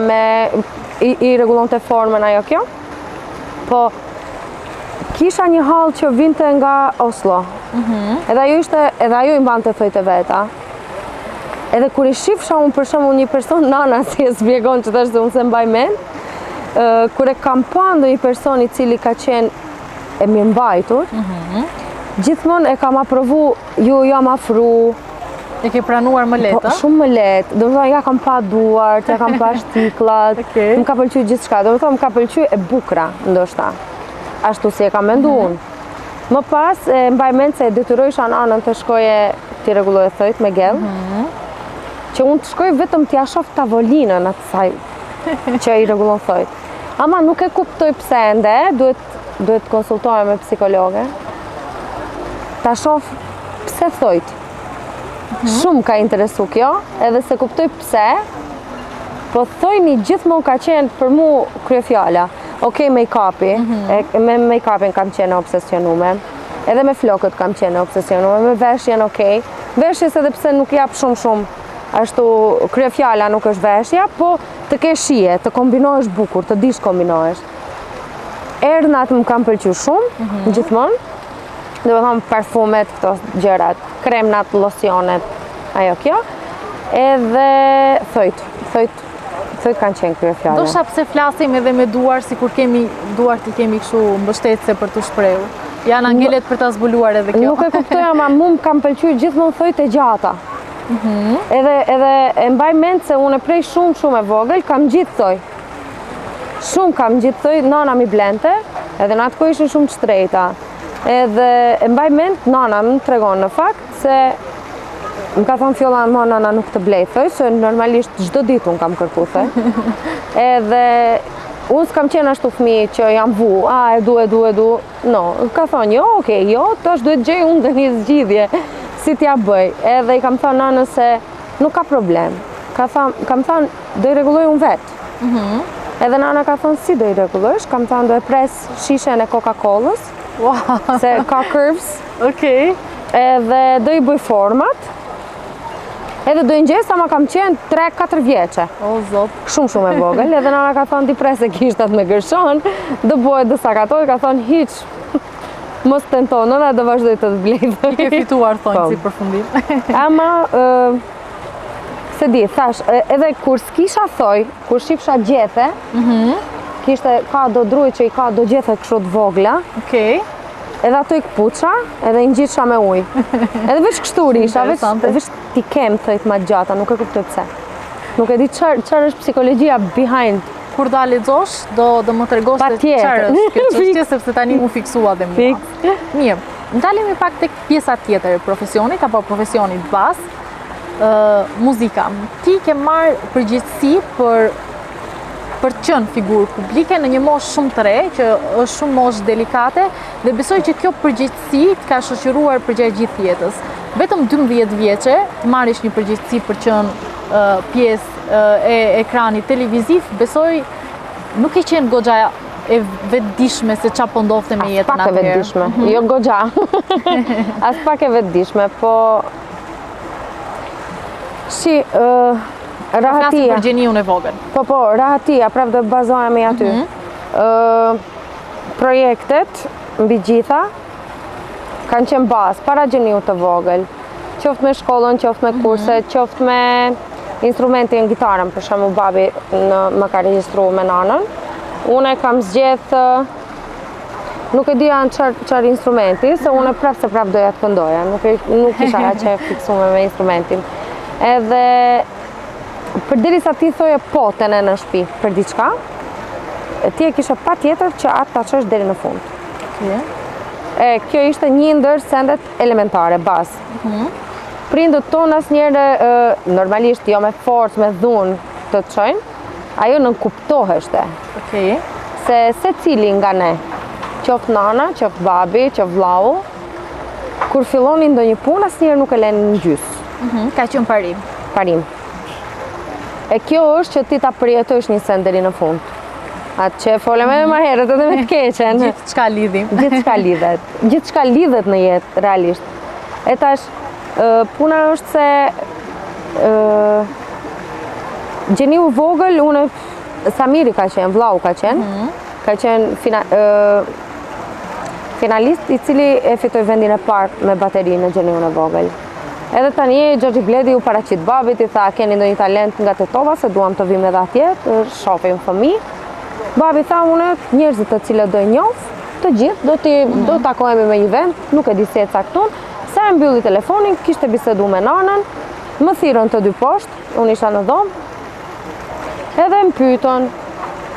B: i rregullon të formën ajo kjo. Po, kisha një hall që vinte nga Oslo. Edhe ajo i mbante thojt e veta. Edhe kur i shifsha unë për shembull një person, nana si e zbjegon që tash se unë se mbaj mend, kur e kam pa ndonjë person i cili ka qenë e mirëmbajtur, gjithmonë e kam aprovu, ju jam afru,
A: E ke pranuar më lehtë?
B: Po, shumë më lehtë. Do të thonë, ja kam pa duart, ja kam pa shtiklat.
A: Okej.
B: Më ka pëlqyer gjithçka. Do të thonë, më ka pëlqyer e bukura, ndoshta. Ashtu si e kam menduar. Më pas e mbaj mend se e detyrojsha anën të shkoje t'i rregulloje thojt me gell. Që unë të shkoj vetëm t'ja shoh tavolinën atësaj që i rregullon thojt. Ama nuk e kuptoj pse ende, duhet konsultohem me psikologe. Ta shoh pse thojt. Shumë ka interesu kjo, edhe se kuptoj pse, po thojni gjithmonë ka qenë për mu kryefjala. Okej, make-upi, me make-upin kam qenë obsesionume, edhe me flokët kam qenë obsesionume, me veshjen okej. Veshjes edhe pse nuk jap shumë, ashtu kryefjala nuk është veshja, po të ke shije, të kombinohesh bukur, të dish kombinohesh. Erdhnat më kam pëlqyer shumë, gjithmonë. Do të thonë parfumet, këto gjërat, kremnat, locionet, ajo kjo. Edhe thojt kanë qenë kryefjala.
A: Do shta pse flasim edhe me duar, si kur kemi duart i kemi kështu mbështetëse për të shprehu. Janë angelet për ta zbuluar edhe kjo.
B: Nuk e kuptoj, ama mu më kam pëlqyer gjithmonë thojt e gjata. Edhe e mbaj mend se unë prej shumë e vogël kam gjithë thoj. Shumë kam gjithë thoj, nana mi blente, edhe në atë kohë ishin shumë të shtrejta. Edhe e mbaj mend, nana më tregon në fakt se më ka thonë fjolla më nana nuk të blej thoj, se normalisht çdo ditë unë kam kërku thoj. Edhe unë s'kam qenë ashtu fëmijë që jam vu, e du. No, ka thonë jo, okej, jo, tash duhet gjej unë dhe një zgjidhje, si t'ja bëj. Edhe i kam thonë nanës se nuk ka problem. Kam thonë, do i rregulloj unë vetë. Edhe nana ka thonë, si do i rregullojsh? Kam thonë, do e pres shishen e Coca-Colës, se ka curves.
A: Okej.
B: Edhe do i bëj format. Edhe do i ngjes, ama kam qenë 3-4 vjeçe.
A: O zot.
B: Shumë e vogël. Edhe nana ka thonë, ti prese kishtat me gërshon, do bëhet dësa katoj, ka thonë, hiq, mos tento, nëna do vazhdoj të të blej.
A: I ke fituar, thonë, si përfundim.
B: Ama, se di, thash, edhe kur s'kisha thoj, kur shifsha gjethe, kishte ka do druj që i ka do gjethe kështu të vogla.
A: Okej.
B: Edhe ato i këpuqa, edhe i ngjitsha me ujë. Edhe veç kështu risha, veç ti kem thojt ma gjata, nuk e kuptoj pse. Nuk e di çfarë është psikologjia behind.
A: Kur da lexosh, do më tregosh se çfarë është kjo çështje, sepse tani mu fiksua dhe mua. Mirë, ndalemi pak tek pjesa tjetër e profesionit apo profesionit bazë, muzika. Ti ke marrë përgjegjësi për të qenë figurë publike në një moshë shumë të re, që është shumë moshë delikate, dhe besoj që kjo përgjegjësi të ka shoqëruar përgjatë gjithë jetës. Vetëm 12 vjeçe marrish një përgjegjësi për të qenë pjesë e ekranit televiziv, besoj nuk e qenë goxha e vetëdijshme se çfarë po ndodhte me jetën atëherë.
B: As pak e vetëdijshme, jo goxha. As pak e vetëdijshme, po rahatia.
A: Flasim për gjeniun e vogël.
B: Po, rahatia, prap do bazohemi aty. Projektet, mbi gjitha, kanë qenë bazë, para gjeniut të vogël. Qoftë me shkollën, qoftë me kurset, qoftë me instrumentin gitarën, për shembull babi më ka regjistruar me nanën. Unë kam zgjedh, nuk e dija çfarë instrumenti, se unë prap doja të këndoja, nuk isha aq e fiksuar me instrumentin. Edhe përderisa ti thoje po të në shtëpi për diçka, ti e kishe patjetër që atë ta çosh deri në fund. Kjo ishte një ndër sendet elementare, bazë. Prindët tonë asnjëherë normalisht jo me forcë, me dhunë të çojnë, ajo nuk kuptoheshte. Se secili nga ne, qoftë nana, qoftë babi, qoftë vllau, kur fillonin ndonjë punë asnjëherë nuk e lënë në gjys.
A: Ka qenë parim.
B: Parim. E kjo është që ti ta përjetosh një send deri në fund. Atë që folëm edhe më herët edhe me të keqen.
A: Gjithçka lidhim.
B: Gjithçka lidhet në jetë, realisht. E tash, puna është se gjeniu vogël, Samiri ka qenë, vllau ka qenë finalist i cili e fitoi vendin e parë me bateri në gjeniun e vogël. Edhe tani Gjoxhi Bledi u paraqit babit, i tha keni ndonjë talent nga Tetova se duam të vim edhe atje, të shohim fëmijë. Babi tha unë njerëzit të cilët do i njoh, të gjithë do takohemi me një vend, nuk e di se e caktun. Sa e mbylli telefonin, kishte bisedu me nanën, Më thirrën të dy poshtë, unë isha në dhomë, edhe më pyetën,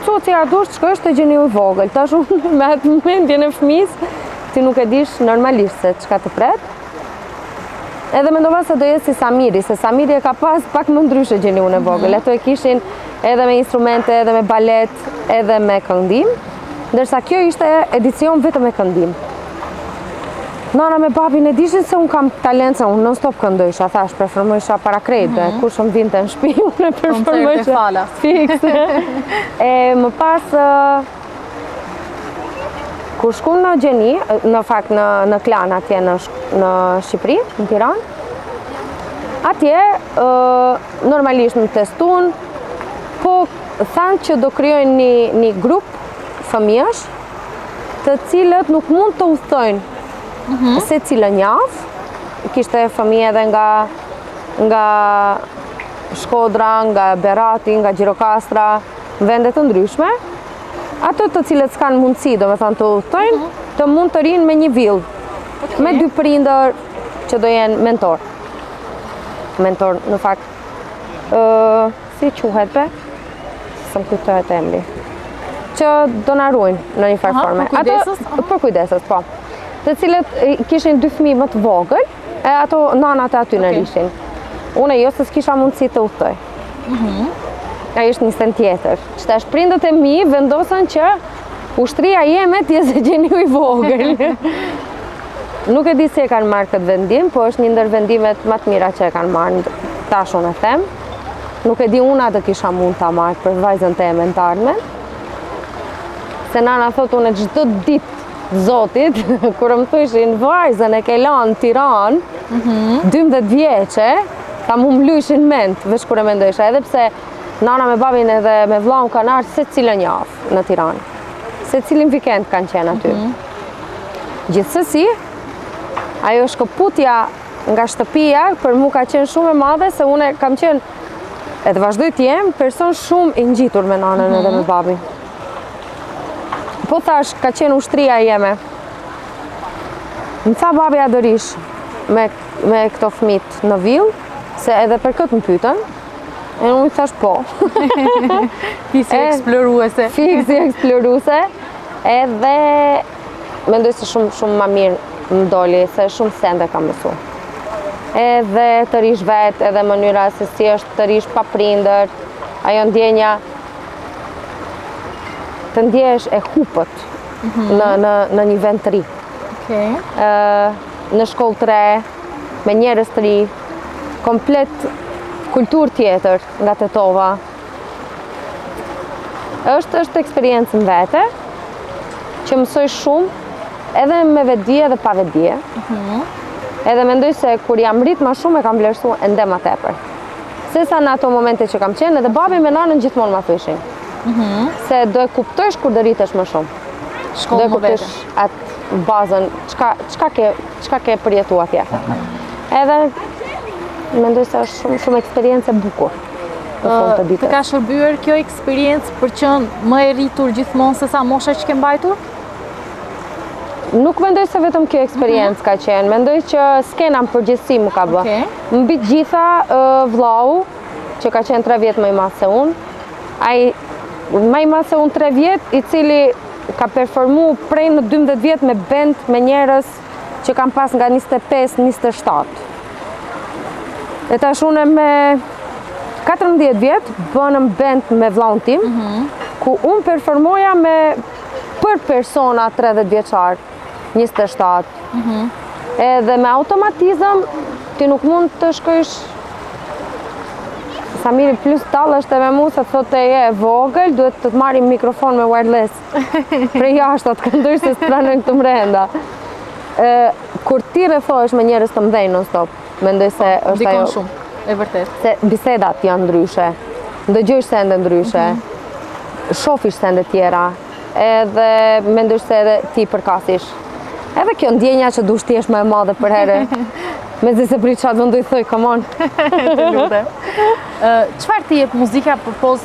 B: "Cuci a dush ç'ka është të gjeni u vogël?" Tash unë me atë mendjen e fëmisë, ti nuk e dish normalisht se ç'ka të pret. Edhe mendova se do jetë si Samiri, se Samiri e ka pas pak më ndryshe gjeni unë e vogël. Ato e kishin edhe me instrumente, edhe me balet, edhe me këndim, ndërsa kjo ishte edicion vetëm me këndim. Nana me babin e dishin se unë kam talent, se unë non stop këndojsha, thash, performojsha para krejtë, kur shumë vinte në shtëpi, unë e performojsha.
A: Koncerte falas.
B: Fiks. Më pas, kur shkun në gjeni, në fakt në Klan atje në Shqipëri, në Tiranë, atje normalisht më testun, po thanë që do krijojnë një grup fëmijësh, të cilët nuk mund të udhtojnë se cilën javë, kishte fëmijë edhe nga Shkodra, nga Berati, nga Gjirokastra, vende të ndryshme, ato të cilët s'kan mundësi, do me thënë të udhtojnë, të mund të rinë me një villë, me dy prindër që do jenë mentor. Mentor, në fakt, si quhet be? Së më kujtohet emri. Që do na ruajnë në një farë forme.
A: Për kujdesës?
B: Për kujdesës, po. Të cilët kishin dy fëmijë më të vogël, e ato nanat e aty në rishin. Unë jo se s'kisha mundësi të udhtoj. Ajo është një sen tjetër. Qëtash prindët e mi vendosën që ushtria jeme t'jesë e gjeni u i vogël. Nuk e di se e kanë marrë këtë vendim, po është një ndër vendimet më të mira që e kanë marrë, tash unë e them. Nuk e di unë atë kisha mund ta marrë për vajzën teme në të ardhmen. Se nana thot unë çdo ditë Zotit, kur më thëshin vajzën e ke lanë Tiranë, 12 vjeçe, ta mu mlyshin mend, veç kur e mendojsha, edhe pse nana me babin edhe me vllaun kanë ardhur se cilën javë në Tiranë. Se cilin vikend kanë qenë aty. Gjithsesi, ajo shkëputja nga shtëpia për mu ka qenë shumë e madhe, se unë kam qenë, edhe vazhdoj t'jem, person shumë i ngjitur me nanën edhe me babin. Po thash, ka qenë ushtria jeme. Më tha babi a dërish me këto fëmit në villë, se edhe për këtë më pyetën, e unë i thash po.
A: Ti si eksploruese.
B: Si eksploruese, edhe mendoj se shumë ma mirë më doli, se shumë sende kam mësu. Edhe të rish vetë, edhe mënyra se si është të rish pa prindër, ajo ndjenja të ndjesh e hupët në një vend të ri. Në shkollë të re, me njerëz të ri, komplet kulturë tjetër nga tetova. Është eksperiencë në vete, që mësoj shumë, edhe me vetdije dhe pa vetdije. Edhe mendoj se kur jam rrit ma shumë e kam vlerësu ende ma tepër. Sesa në ato momente që kam qenë, edhe babi me nanën gjithmonë ma thyshin. Se do e kuptojsh kur do rritesh më shumë. Do e kuptojsh atë bazën, çka ke përjetu atje. Edhe mendoj se është shumë eksperiencë e bukur.
A: Të ka shërbyer kjo eksperiencë për qenë më e rritur gjithmonë se sa mosha që ke mbajtur?
B: Nuk mendoj se vetëm kjo eksperiencë ka qenë, mendoj që skena në përgjithësi më ka bë. Mbi të gjitha vllau, që ka qenë 3 vjet më i madh se unë, ai më i madh se unë 3 vjet, i cili ka performu prej në 12 vjet me band me njerëz që kam pas nga 25-27. E tash unë me 14 vjet bënëm band me vllaun tim, ku unë performoja për persona 30 vjeçar, 27. Edhe me automatizëm ti nuk mund të shkojsh Samiri plus tallë është me mu se thotë e vogël, duhet të të marrim mikrofon me wireless prej jashtë atë këndoj se s'pranojnë këtu mrenda. Kur ti rrethohesh me njerëz të mëdhenj non stop, mendoj se është ajo.
A: Dikon shumë, e vërtet.
B: Se bisedat janë ndryshe, ndëgjojsh sende ndryshe, shofish sende tjera, edhe mendoj se edhe ti përkasish. Edhe kjo ndjenja që dush t'jesh më e madhe për herë. Me zi se prit qatë vëndu i thoj, come on.
A: Të lutem. Çfarë të jep muzika përpos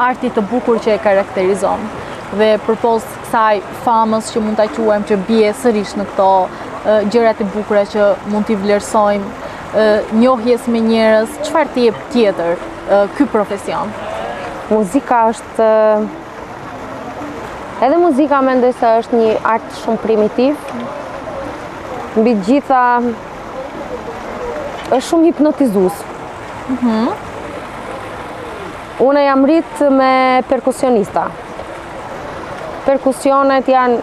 A: artit të bukur që e karakterizon? Dhe përpos kësaj famës që mund ta quajmë që bie sërish në këto gjërat e bukura që mund t'i vlerësojmë, njohjes me njerëz, çfarë t'i jep tjetër ky profesion?
B: Muzika është... Edhe muzika mendoj se është një art shumë primitiv. Mbi gjitha është shumë hipnotizues. Unë jam rrit me perkusionista. Perkusionet janë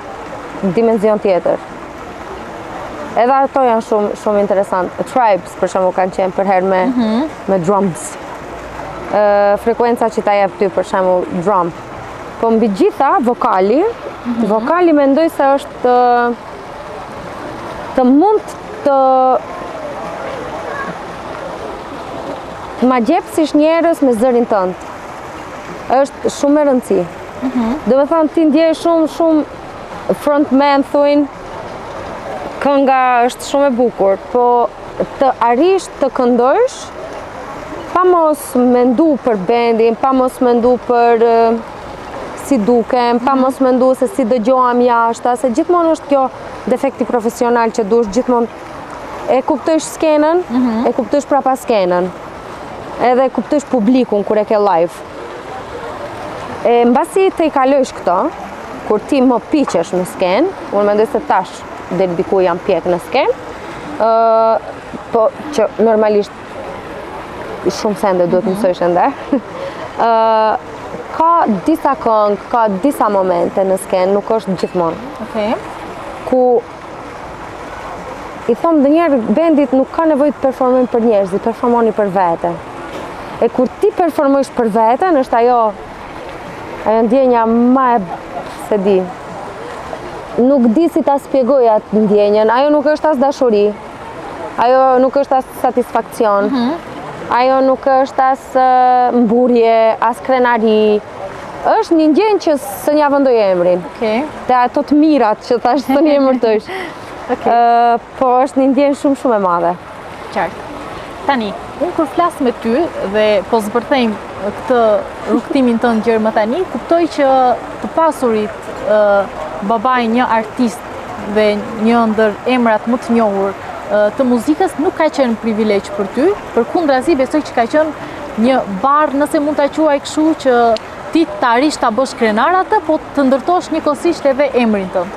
B: dimenzion tjetër. Edhe ato janë shumë interesant. Tribes, për shembull, kanë qenë për herë me drums. Frekuenca që ta jep ty, për shembull, drum. Po mbi gjitha, vokali. Vokali mendoj se është të mund të ma gjepsish njerëz me zërin tënd. Është shumë e rëndësi. Do me thonë ti ndjej shumë frontman thuin, kënga është shumë e bukur, po të arish të këndojsh, pa mos mendu për bendin, pa mos mendu për si dukem, pa mos mendu se si dëgjohem jashta, se gjithmonë është kjo defekti profesional që dush gjithmonë e kuptojsh skenën, e kuptojsh prapa skenën, edhe e kuptojsh publikun kur e ke live. Mbasi të i kalojsh këto, kur ti më piqesh me skenë, unë mendoj se tash deri diku jam pjek në skenë, po që normalisht shumë sende duhet mësojsh ende. Ka disa këngë, ka disa momente në skenë, nuk është gjithmonë. Ku i thomë dhe njerë bendit nuk ka nevojë të performojnë për njerëzit, performoni për vete. E kur ti performojsh për veten, është ajo ndjenja ma e se di. Nuk di si ta spjegoj atë ndjenjen, ajo nuk është as dashuri, ajo nuk është as satisfakcion, ajo nuk është as mburje, as krenari, është një ndjenjë që së nja vëndoj emrin. Te ato të mirat që ta është të një emërtojsh. Po është një ndjenjë shumë e madhe.
A: Qartë. Tani, unë kur flasë me ty dhe po zbërthejmë këtë rrugtimin të gjërë më tani, kuptoj që të pasurit babaj një artist dhe një ndër emrat më të njohur të muzikës nuk ka qenë privilegj për ty, përkundrazi besoj që ka qenë një barë, nëse mund ta quaj kështu, që ti të arish ta bësh krenar atë, po të ndërtosh njëkohësisht edhe emrin tënd.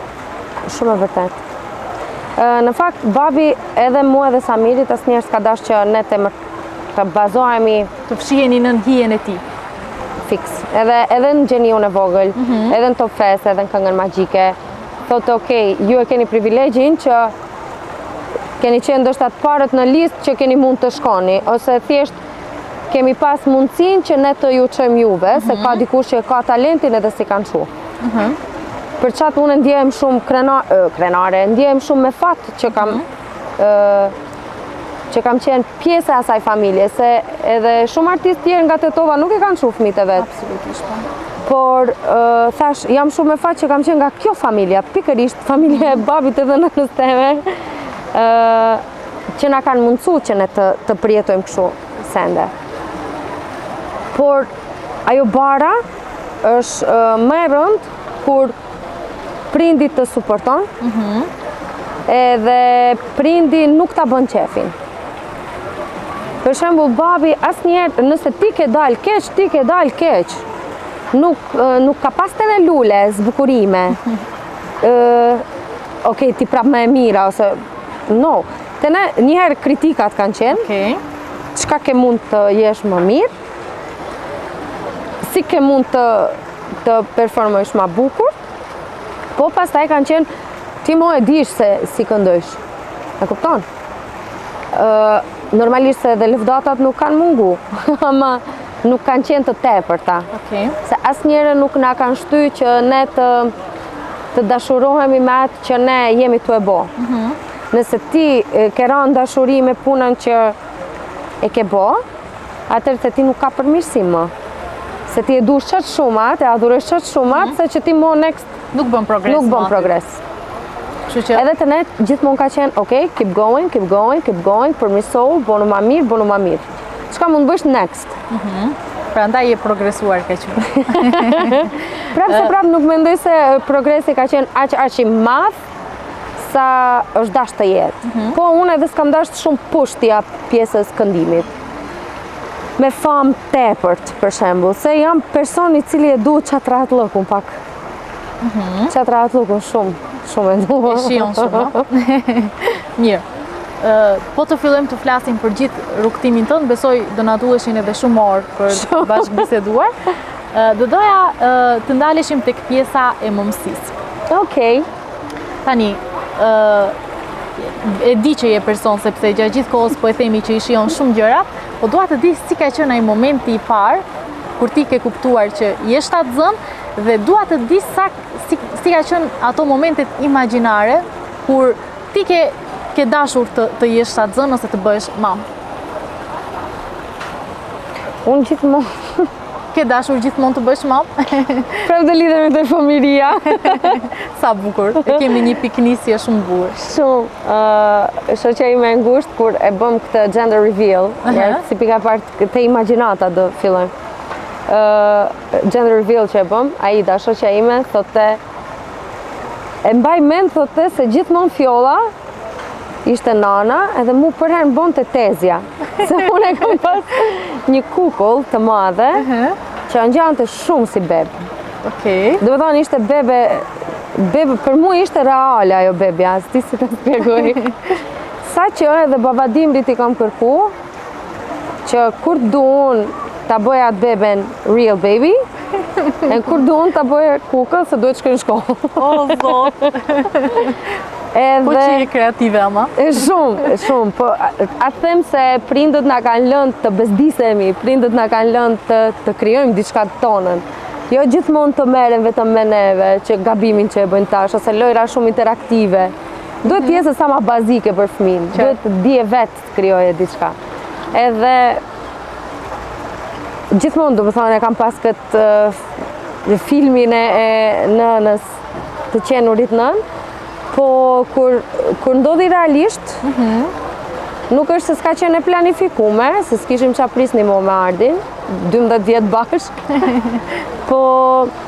B: Shumë e vërtet. Në fakt, babi edhe mua edhe Samirit asnjëherë s'ka dash që ne të bazohemi,
A: të fshiheni në hijen e tij.
B: Fiks. Edhe në Gjeniun e vogël, edhe në Top Fest, edhe në Këngën Magjike, thotë okej, ju e keni privilegjin që keni qenë ndoshta të parët në listë që keni mund të shkoni, ose thjesht kemi pas mundësinë që ne të ju çojmë juve, se ka dikush që ka talentin edhe si kanë shu. Për qatë unë ndjehem shumë krenare, ndjehem shumë me fat që kam qenë pjesë e asaj familje, se edhe shumë artistë tjerë nga Tetova nuk e kanë shu fëmijët e vetë.
A: Absolutisht.
B: Por thash, jam shumë me fat që kam qenë nga kjo familja, pikërisht familja e babit edhe nënës teme, që na kanë mundësu që ne të përjetojmë kështu sende. Por ajo bara është më e rëndë kur prindi të suporton, edhe prindi nuk ta bën qefin. Për shembull, babi asnjëherë, nëse ti ke dalë keq, ti ke dalë keq. Nuk ka pas të në lule, zbukurime. Okej, ti prap më e mira, ose... No. Të ne, njëherë kritikat kanë qenë, çka ke mund të jesh më mirë, si ke mund të performojsh më bukur, po pastaj kanë qenë, ti mo e dish se si këndojsh. E kupton? Normalisht se edhe lëvdatat nuk kanë mungu, ama nuk kanë qenë të tepërta. Se asnjëherë nuk na kanë shtyr që ne të dashurohemi me atë që ne jemi të e bo. Nëse ti ke rënë dashuri me punën që e ke bo, atëherë se ti nuk ka përmirësim më. Se ti e dush qatë shumat, e adhurosh qatë shumat, se që ti mo next
A: nuk bën progres.
B: Nuk bën progres. Edhe të ne gjithmonë ka qenë, okej, keep going, përmirësohu, bënu ma mirë. Çka mund bësh next?
A: Pra ndaj e progresuar ka qenë.
B: Prap nuk mendoj se progresi ka qenë aq i madh sa është dash të jetë. Po unë edhe s'kam dash shumë pushtja pjesës këndimit. Me famë tepërt, për shembull, se jam person i cili e du qatrat lëkun pak. Qatrat lëkun shumë e du.
A: E shion shumë, no? Mirë. Po të fillojmë të flasim për gjithë rrugtimin tënd, besoj do na duheshin edhe shumë orë për bashkë biseduar. Do doja të ndaleshim tek pjesa e mëmësisë.
B: Okej.
A: Tani, e di që je person sepse gjatë gjithë kohës po e themi që i shijon shumë gjëra, po dua të di si ka qenë ai momenti i parë kur ti ke kuptuar që je shtatzën dhe dua të di si ka qenë ato momentet imagjinare kur ti ke dashur të jesh shtatzën ose të bëhesh mamë.
B: Unë gjithmonë
A: Ke dashur gjithmonë të bësh mamë?
B: prap të lidhemi te fëmiria.
A: Sa bukur. E kemi një piknisje shumë bukur.
B: Shumë, shoqja ime e ngushtë kur e bëm këtë gender reveal, si pika partë te imagjinata do fillojmë. Gender reveal që e bëm, Aida, shoqja ime, thotë, e mbaj mend, thotë, se gjithmonë Fjolla ishte nana edhe mu përherë bon të tezja. Se unë e kam pas një kukull të madhe që ngjante shumë si bebe.
A: Okej.
B: Do të thonë ishte bebe, për mu ishte reale ajo bebja, s'di si të spjegoj. Sa që edhe babadimrit i kam kërku, që kur du unë ta bëja atë beben real baby, e kur du unë ta bëja kukull se duhet shkoj në shkollë.
A: O, zot! Po që je kreative, ama?
B: Shumë, po atë them se prindët na kanë lënë të bezdisemi, prindët na kanë lënë të krijojmë diçka të tonën. Jo gjithmonë të merren vetëm me neve, që gabimin që e bëjnë tash, ose lojra shumë interaktive. Duhet të jetë sa më bazike për fëmin, duhet të dije vetë të krijoje diçka. Edhe gjithmonë, do të thonë, e kam pas këtë filmin e nënës të qenurit nën, po kur ndodhi realisht, nuk është se s'ka qenë e planifikume, se s'kishim qa prisni mo me Ardin, 12 vjetë bashk, po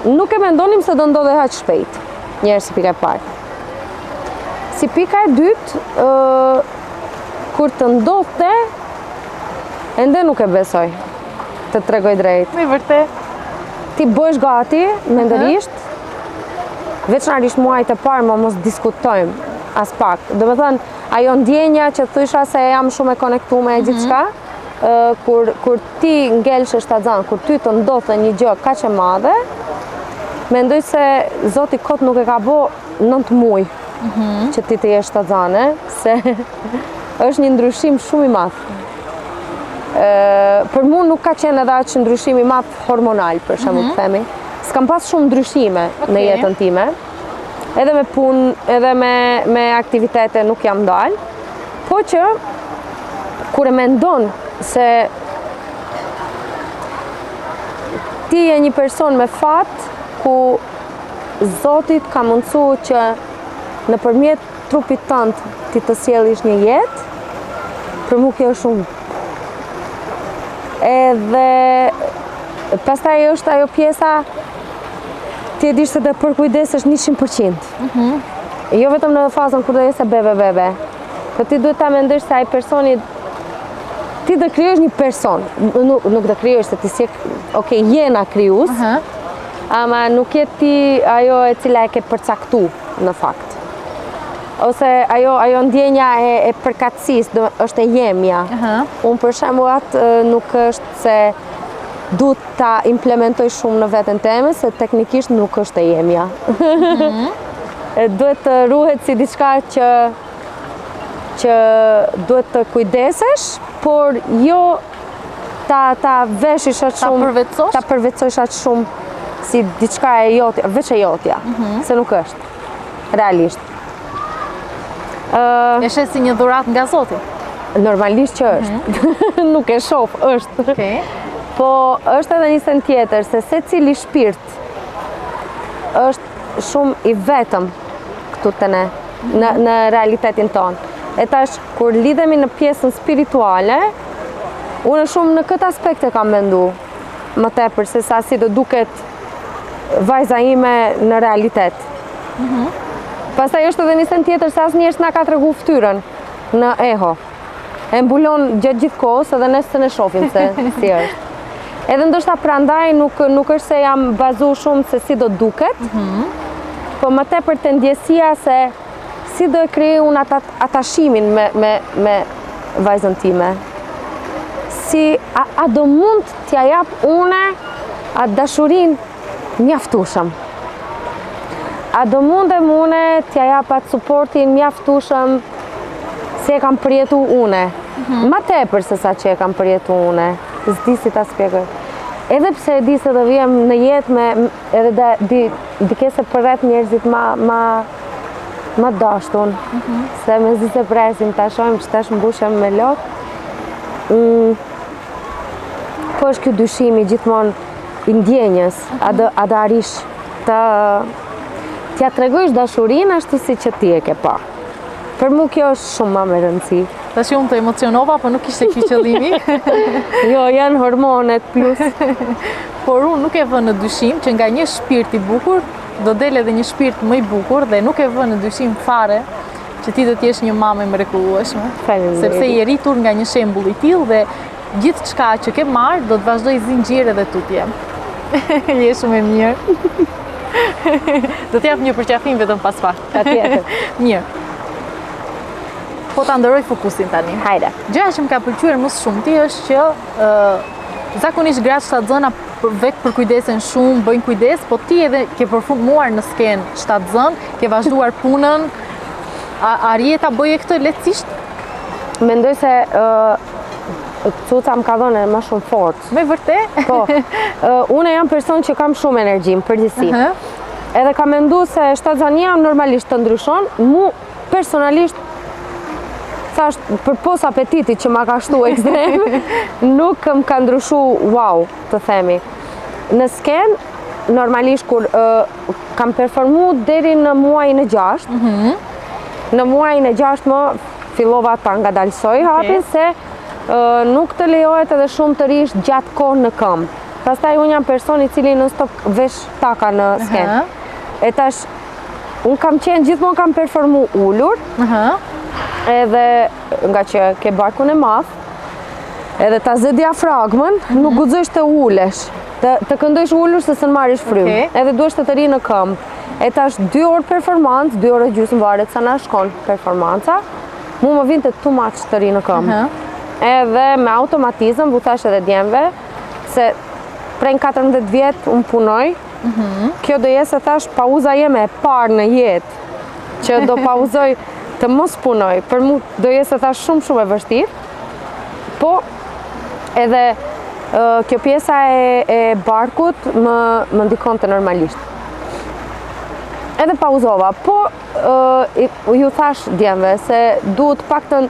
B: nuk e mendonim se do ndodhe haq shpejt, njerë si pika e parë. Si pika e dytë, kur të ndodhte, ende nuk e besoj, të tregoj drejt.
A: Me vërtet.
B: Ti bësh gati, mendërisht, veçnarisht muajt e parë më mos diskutojmë as pak. Do me thënë, ajo ndjenja që thysha se jam shumë e konektu me gjithçka, kur ti ngelsh e shtatzan, kur ty të ndodhte një gjë kaq e madhe, mendoj se Zoti kot nuk e ka bo 9 muaj që ti të jesh shtatzane, se është një ndryshim shumë i madh. Për mu nuk ka qenë edhe aq ndryshim i madh hormonal, për shembull të themi. S'kam pas shumë ndryshime në jetën time, edhe me punë, edhe me aktivitete nuk jam dalë, po që kur e mendon se ti je një person me fat ku Zotit ka mundësu që nëpërmjet trupit tënd ti të sjellish një jetë, për mu kjo është shumë. Edhe pastaj është ajo pjesa ti e dish se të përkujdesesh 100%. Jo vetëm në fazën kur do jese bebe. Po ti duhet ta mendosh se ai personi ti do krijosh një person. Nuk do krijosh se ti si jena krijues. Ama nuk je ti ajo e cila e ke përcaktu në fakt. Ose ajo ndjenja e përkatësisë është e jemja. Unë për shembull atë nuk është se du ta implementoj shumë në veten teme, se teknikisht nuk është e jemja. Duhet të ruhet si diçka që duhet të kujdesesh, por jo ta veshish atë shumë, ta përvetësosh atë shumë si diçka e jotja, veç e jotja, se nuk është, realisht.
A: E shes si një dhurat nga Zoti?
B: Normalisht që është, nuk e shoh, është. Po është edhe një sens tjetër, se secili shpirt është shumë i vetëm këtu te ne, në realitetin tonë. E tash, kur lidhemi në pjesën spirituale, unë shumë në këtë aspekt e kam mendu, më tepër se sa si do duket vajza ime në realitet. Pastaj është edhe një sen tjetër se asnjëherë s'na ka tregu fytyrën në eho. E mbulon gjatë gjithë kohës edhe ne s'e shohim se si është. Edhe ndoshta prandaj nuk është se jam bazuar shumë se si do duket, po më tepër te ndjesia se si do e krijoj unë atashimin me vajzën time. Si a do mund t'ja jap une atë dashurinë mjaftueshëm. A do mundem une t'ja jap atë suportin mjaftueshëm se e kam përjetu une. Ma tepër se sa që e kam përjetu une. S'di si ta spjegoj. Edhe pse e di se do vijem në jetë edhe di kese përret njerëzit ma dashtun. Se me zi se presim ta shojmë që tash mbushem me lot. Po është kjo dyshimi gjithmonë i ndjenjës. A do arish t'ja tregojsh dashurinë ashtu si që ti e ke pa. Për mu kjo është shumë ma me rëndësi.
A: Tash unë të emocionova, po nuk ishte ky qëllimi.
B: Jo, janë hormonet plus.
A: Por unë nuk e vë në dyshim që nga një shpirt i bukur do del edhe një shpirt më i bukur dhe nuk e vë në dyshim fare që ti do t'jesh një mamë e mrekullueshme. Sepse je rritur nga një shembull i tillë dhe gjithçka që ke marrë do të vazhdoj zinxhir edhe tutje. Je shumë e mirë. Do t'jap një përqafim vetëm pas pak.
B: Patjetër.
A: Mirë. Po ta ndëroj fokusin tani.
B: Hajde.
A: Gjëja që më ka pëlqyer më shumë ti është që zakonisht gratë shtatzëna vetë për kujdesen shumë, bëjnë kujdes, po ti edhe ke përfundmuar në skenë shtatzën, ke vazhduar punën, a rje ta bëje këtë lehtësisht?
B: Mendoj se Cuca më ka dhënë më shumë forcë.
A: Me vërtet?
B: Po. Unë jam person që kam shumë energji në përgjithësi. Edhe kam menduar se shtatzania normalisht të ndryshon, mu personalisht për pos apetitit që ma ka shtu ekstrem, nuk më ka ndryshu wow, të themi. Në sken, normalisht kur kam performu deri në muajin e 6, në muajin e 6 më fillova ta ngadalsoj hapin se nuk të lejohet edhe shumë të rish gjatë kohë në këmbë. Pastaj unë jam person i cili non stop vesh taka në sken. E tash, unë kam qenë gjithmonë kam performu ullur, edhe nga që ke barkun e madh, edhe ta zë diafragmën, nuk guxosh të ulesh, të këndosh ullur se s'në marrish frymë, edhe duhesh të ri në këmbë. E tash 2 orë performancë, 2 orë gjysmë varet sa na shkon performanca, mu më vinte too much të ri në këmbë. Edhe me automatizëm, bu thash edhe djemve, se prej 14 vjetë unë punoj, kjo do jesë thash pauza jeme e parë në jetë, që do pauzoj të mos punoj, për mu do jesë thash shumë e vështirë, po edhe kjo pjesa e barkut më ndikon të normalisht. Edhe pauzova, po ju thash djemve se duhet paktën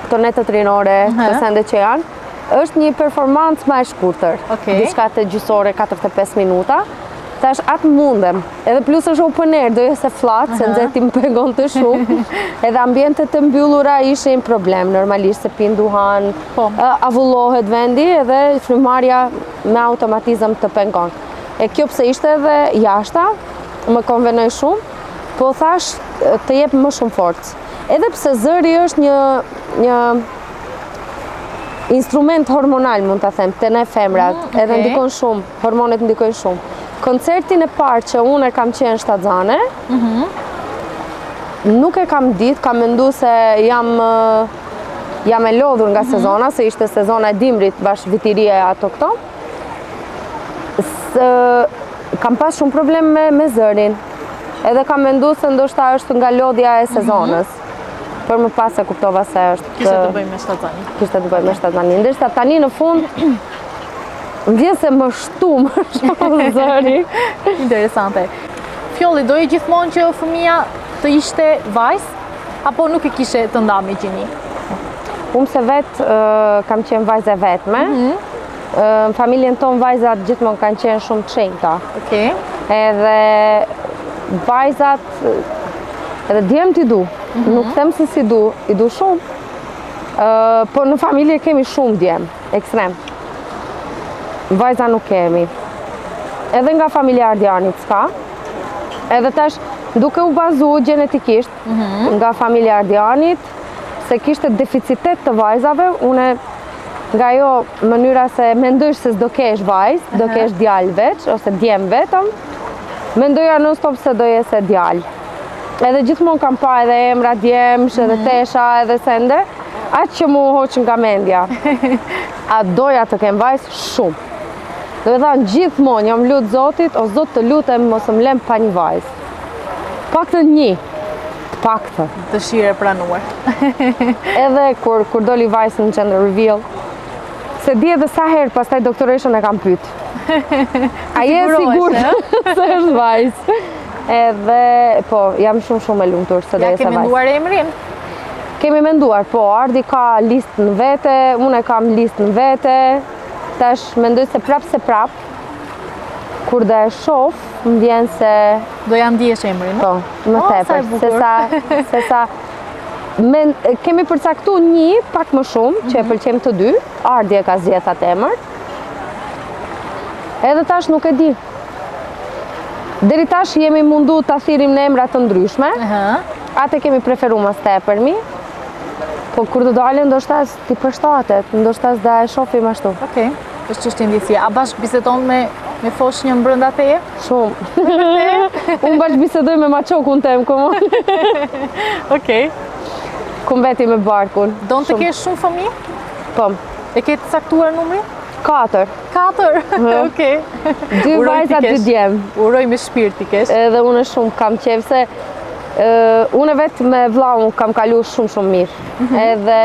B: këto netët rinore, të sende që janë, është një performancë ma e shkurtër, diçka të gjysore 45 minuta, tash atë mundem, edhe plus është open air, do jesë flat, se nxehti më pengon të shumë, edhe ambientet të mbyllura ishin problem, normalisht se pin duhan, avullohet vendi, edhe frymarrja me automatizëm të pengon. E kjo pse ishte edhe jashta, më konvenoj shumë, po thash të jep më shumë forcë. Edhe pse zëri është një instrument hormonal, mund të them, të ne femrat, edhe ndikon shumë, hormonet ndikojnë shumë. Koncertin e parë që unë e kam qenë shtatzane, nuk e kam ditë, kam mendu se jam e lodhur nga sezona, se ishte sezona e dimrit bashkë vitirie ato këto. Kam pas shumë problem me zërin, edhe kam mendu se ndoshta është nga lodhja e sezonës. Për më pas e kuptova se është...
A: Kishte të bëj me shtatzani.
B: Kishte të bëj me shtatzani. Ndërsa tani në fund, më vjen se më shtu më shumë zëri.
A: Interesante. Fjolli, doje gjithmonë që fëmia të ishte vajzë, apo nuk e kishe të nda me gjini?
B: Unë se vetë kam qenë vajzë e vetme. Në familjen tonë vajzat gjithmonë kanë qenë shumë të shenjta. Edhe vajzat, edhe djemë t'i du. Nuk them se si du, i du shumë. Po në familje kemi shumë djemë, ekstrem. Vajza nuk kemi. Edhe nga familja Ardianit s'ka. Edhe tash duke u bazu genetikisht nga familja Ardianit, se kishte deficitet të vajzave, une nga jo mënyra se mendojsh se s'do kesh vajz, do kesh djalë veç, ose djem vetëm, mendoja non stop se do jese djalë. Edhe gjithmonë kam pa edhe emra djemsh, edhe tesha, edhe sende, aqë që mu hoq nga mendja. A doja të kem vajz shumë. Dhe thanë gjithmonë, jam lutë Zotit, o Zot të lutem mos më lem pa një vajz. Paktën një, paktën.
A: Dëshirë e pranuar.
B: Edhe kur doli vajzë në gender reveal, se di edhe sa herë pastaj doktoreshën e kam pyet. A je sigurt se është vajzë? Edhe, po, jam shumë e lumtur se do
A: Ja
B: jese vajzë.
A: kemi menduar emrin?
B: Kemi menduar, po, Ardi ka listë në vete, unë e kam listë në vete, tash mendoj se prap, kur dhe e shoh, më vjen se,
A: Do ja ndjesh emrin,
B: po, më
A: sa e
B: tepër,
A: bukur.
B: se sa, kemi përcaktu një, pak më shumë, që e pëlqem të dy, Ardi e ka zgjedhur atë emër, edhe tash nuk e di. Deri tash jemi mundu të thirrim në emra të ndryshme, atë kemi preferu mas tepërmi, po kur do dalin ndoshta ti përshtatet, ndoshta s'da e shohim ashtu.
A: Okej, është çështje ndjesie. A bashkë bisedon me foshnjën brenda teje?
B: Shumë. Unë bashkë bisedoj me maqokun tem, komon.
A: Okej.
B: Ku mbeti me barkun.
A: Don të kesh shumë fëmijë?
B: Po,
A: E ke të caktuar numrin?
B: 4.
A: 4. Okej.
B: 2
A: Uroj
B: vajza,
A: t'i
B: 2
A: kesh.
B: djem.
A: Uroj me shpirt t'i kesh.
B: Edhe unë shumë kam qef se unë vetë me vllaun kam kalu shumë mirë. Edhe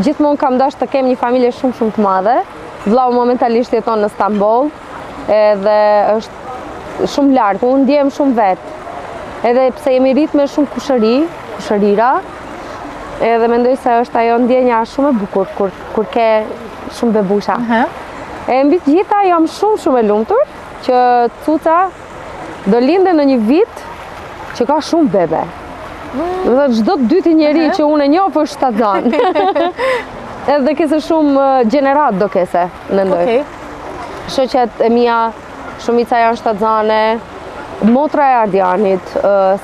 B: gjithmonë kam dash të kem një familje shumë të madhe. Vllau momentalisht jeton në Stamboll, edhe është shumë larg, unë ndjem shumë vetë. Edhe pse jemi rrit me shumë kushërira, edhe mendoj se është ajo ndjenja shumë e bukur kur ke shumë bebusha. E mbi të gjitha jam shumë e lumtur që Cuca do linde në një vit që ka shumë bebe. Dhe çdo të dyti njeri që unë e njoh është shtatzan. Edhe kese shumë gjenerat do kese, mendoj.
A: Okej.
B: Shoqet e mia, shumica janë shtatzane, motra e Ardianit,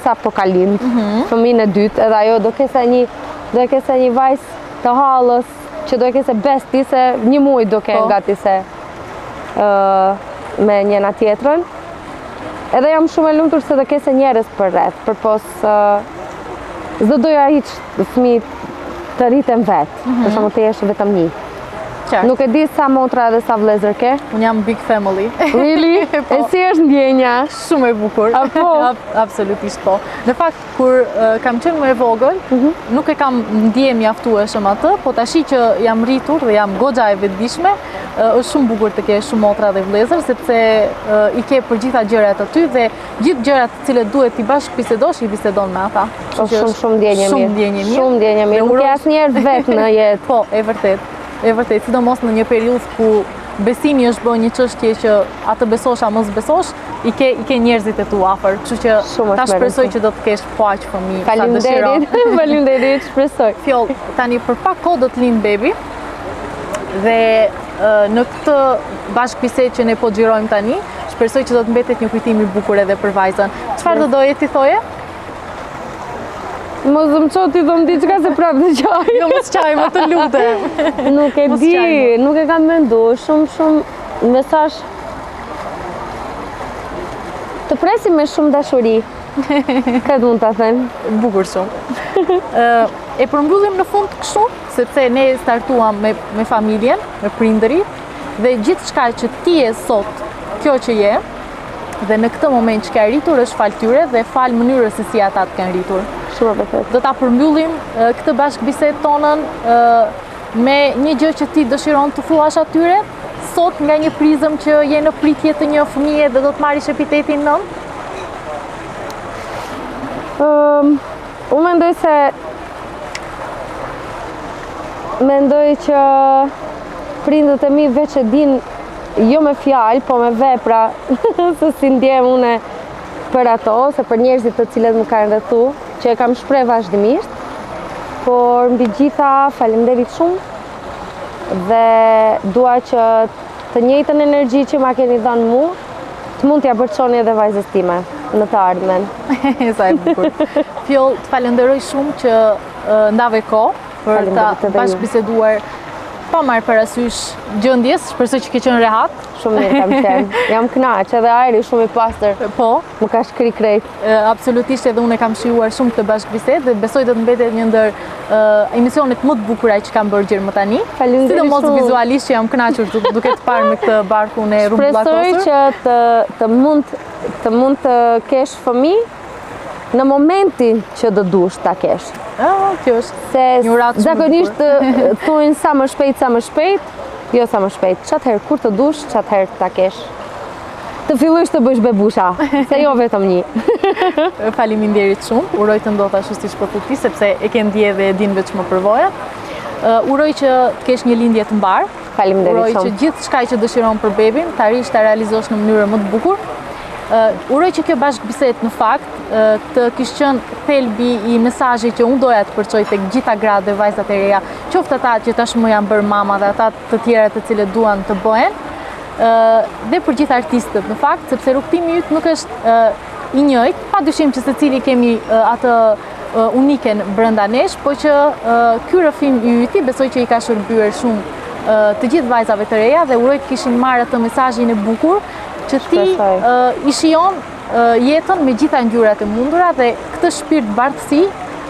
B: sa po ka lind, fëmijën e dytë, edhe ajo do kese një vajzë të hallës, që do kese besti se një muaj do ke gati se me njëna tjetrën. Edhe jam shumë e lumtur se do kese njerëz për rreth, përpos s'do doja hiç fëmijë të rritem vetë, për shembull të jesh vetëm një.
A: Qartë.
B: Nuk e di sa motra edhe sa vëllezër ke.
A: Unë jam big family.
B: Really?
A: Po.
B: E si është ndjenja?
A: Shumë e bukur.
B: Apo?
A: Absolutisht po. Në fakt, kur kam qenë më e vogël, nuk e kam ndje mjaftueshëm atë, po tashi që jam rritur dhe jam goxha e vetëdijshme, është shumë bukur të kesh shumë motra dhe vëllezër, sepse i ke për gjitha gjërat aty dhe gjithë gjërat të cilët duhet t'i bashkë bisedosh, i bisedon me ata.
B: Shumë ndjenje mirë.
A: Shumë ndjenje mirë.
B: Shumë ndjenje mirë. Nuk e asnjëherë vetë në jetë.
A: Po, e vërtet, sidomos në një periudhë ku besimi është bërë një çështje që atë besosh a mos besosh, i ke njerëzit e tu afër, kështu që ta shpresoj që do të kesh aq fëmijë sa dëshiron.
B: Faleminderit, shpresoj.
A: Fjoll, tani për pak kohë do të lind bebi dhe në këtë bashkëbisedë që ne po xhirojmë tani, shpresoj që do të mbetet një kujtim i bukur edhe për vajzën. Çfarë do doje ti thoje?
B: Mos më çon ti thon diçka se prapë të qaj.
A: Jo, mos qaj, më të lutem.
B: Nuk e di, nuk e kam menduar, shumë mesazh. Të presim me shumë dashuri. Këtë mund ta them.
A: Bukur shumë. E përmbyllim në fund kështu, sepse ne startuam me familjen, me prindërit, dhe gjithçka që ti je sot, kjo që je, dhe në këtë moment që ke arritur është fal tyre dhe fal mënyrës se si ata të kanë arritur.
B: Shumë e vërtetë.
A: Do ta përmbyllim këtë bashkëbisedë tonën me një gjë që ti dëshiron të thuash atyre sot nga një prizëm që je në pritje të një fëmije dhe do të marrish epitetin nën?
B: Unë mendoj që prindët e mi veç e din jo me fjalë, po me vepra se si ndjem une për ato, ose për njerëzit të cilët më kanë rrethu, që e kam shpreh vazhdimisht, por mbi gjitha faleminderit shumë dhe dua që të njëjtën energji që ma keni dhënë mu, të mund t'ja përçoni edhe vajzës time. në të ardhmen.
A: Sa e bukur. Fjoll, të falenderoj shumë që ndave kohë për ta bashkëbiseduar pa marrë parasysh gjendjes, shpresoj që ke qenë rehat.
B: Shumë mirë kam qenë. Jam kënaq, edhe ajri shumë i pastër.
A: Po.
B: Më ka shkri krejt.
A: Absolutisht, edhe unë e kam shijuar shumë këtë bashkëbisedë dhe besoj të mbetet një ndër emisionet më të bukura që kam bërë gjërë më tani.
B: Faleminderit shumë.
A: Sidomos vizualisht që jam kënaqur duke të parë me këtë barkun e rrumbullakosur.
B: Shpresoj që të mund të kesh fëmijë në momentin që do dush ta kesh.
A: Kjo është
B: Se
A: një ratë shumë
B: zakonisht thojnë sa më shpejt, jo sa më shpejt. Çatëherë kur të dush, çatëherë ta kesh. Të fillosh të bësh bebusha, se jo vetëm një.
A: Faleminderit shumë. Uroj të ndodh ashtu siç po thotë ti, sepse e ke ndje dhe e din veç më përvoja. Uroj që të kesh një lindje të mbar.
B: Faleminderit
A: shumë. Uroj
B: shumë.
A: që gjithçka që dëshiron për bebin, ta rish ta realizosh në mënyrë më të bukur. Uroj që kjo bashkëbisedë në fakt të kishte qenë thelbi i mesazhit që unë doja të përçoj tek gjitha gratë dhe vajzat e reja, qoftë ata që tashmë janë bërë mama dhe ata të tjera të cilët duan të bëhen, dhe për gjithë artistët në fakt, sepse rrugtimi yt nuk është i njëjtë, padyshim që secili kemi atë uniken brenda nesh, po që ky rrëfim i yti besoj që i ka shërbyer shumë të gjithë vajzave të reja dhe uroj të kishin marrë atë mesazhin e bukur që ti i shijon jetën me gjitha ngjyrat e mundura dhe këtë shpirt bardhësi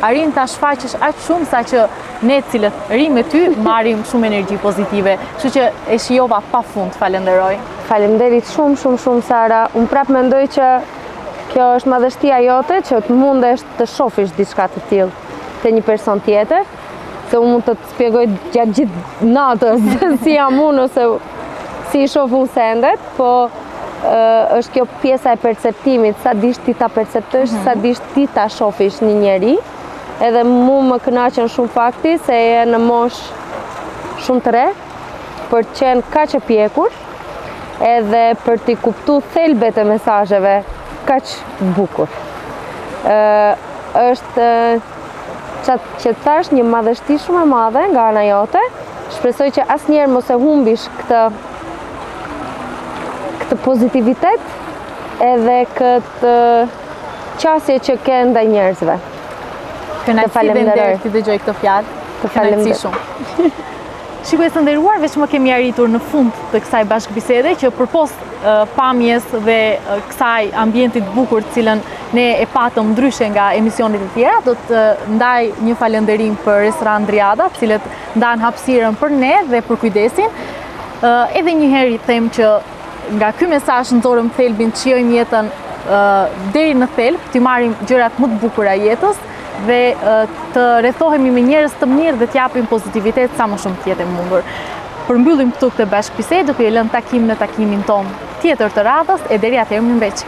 A: arrin ta shfaqësh aq shumë sa që ne të cilët rrim me ty marrim shumë energji pozitive. Kështu që e shijova pafund, falenderoj.
B: Faleminderit shumë Sara. Unë prap mendoj që kjo është madhështia jote që të mundesh të shofish diçka të tillë te një person tjetër, se unë mund të të shpjegoj gjatë gjithë natës si jam unë ose si i shoh unë sendet, po është kjo pjesa e perceptimit, sa dish ti ta perceptosh, sa dish ti ta shofish një njeri. Edhe mu më kënaqen shumë fakti se je në mosh shumë të re, për të qenë kaq e pjekur, edhe për t'i kuptu thelbet e mesazheve kaq bukur. Është që thash një madhështi shumë e madhe nga ana jote. Shpresoj që asnjëherë mos e humbish këtë pozitivitet edhe këtë qasje që ke ndaj njerëzve.
A: Kënaqësi dhe nder ti dëgjoj këtë fjalë.
B: Të falenderoj
A: shumë. Shikues të nderuar, veç më kemi arritur në fund të kësaj bashkëbisede që përpost pamjes dhe kësaj ambientit bukur të cilën ne e patëm ndryshe nga emisionet e tjera, do të ndaj një falënderim për Restorant Driada, të cilët ndan hapësirën për ne dhe për kujdesin. Edhe një herë i them që nga ky mesazh nxorëm thelbin të shijojmë jetën deri në thelb, të marrim gjërat më të bukura jetës dhe të rrethohemi me njerëz të mirë dhe t'japim pozitivitet sa më shumë të jetë e mundur. Përmbyllim këtu këtë bashkëbisedë, duke i lënë takim në takimin ton tjetër të radhës e deri atëherë mirëmbëjtje.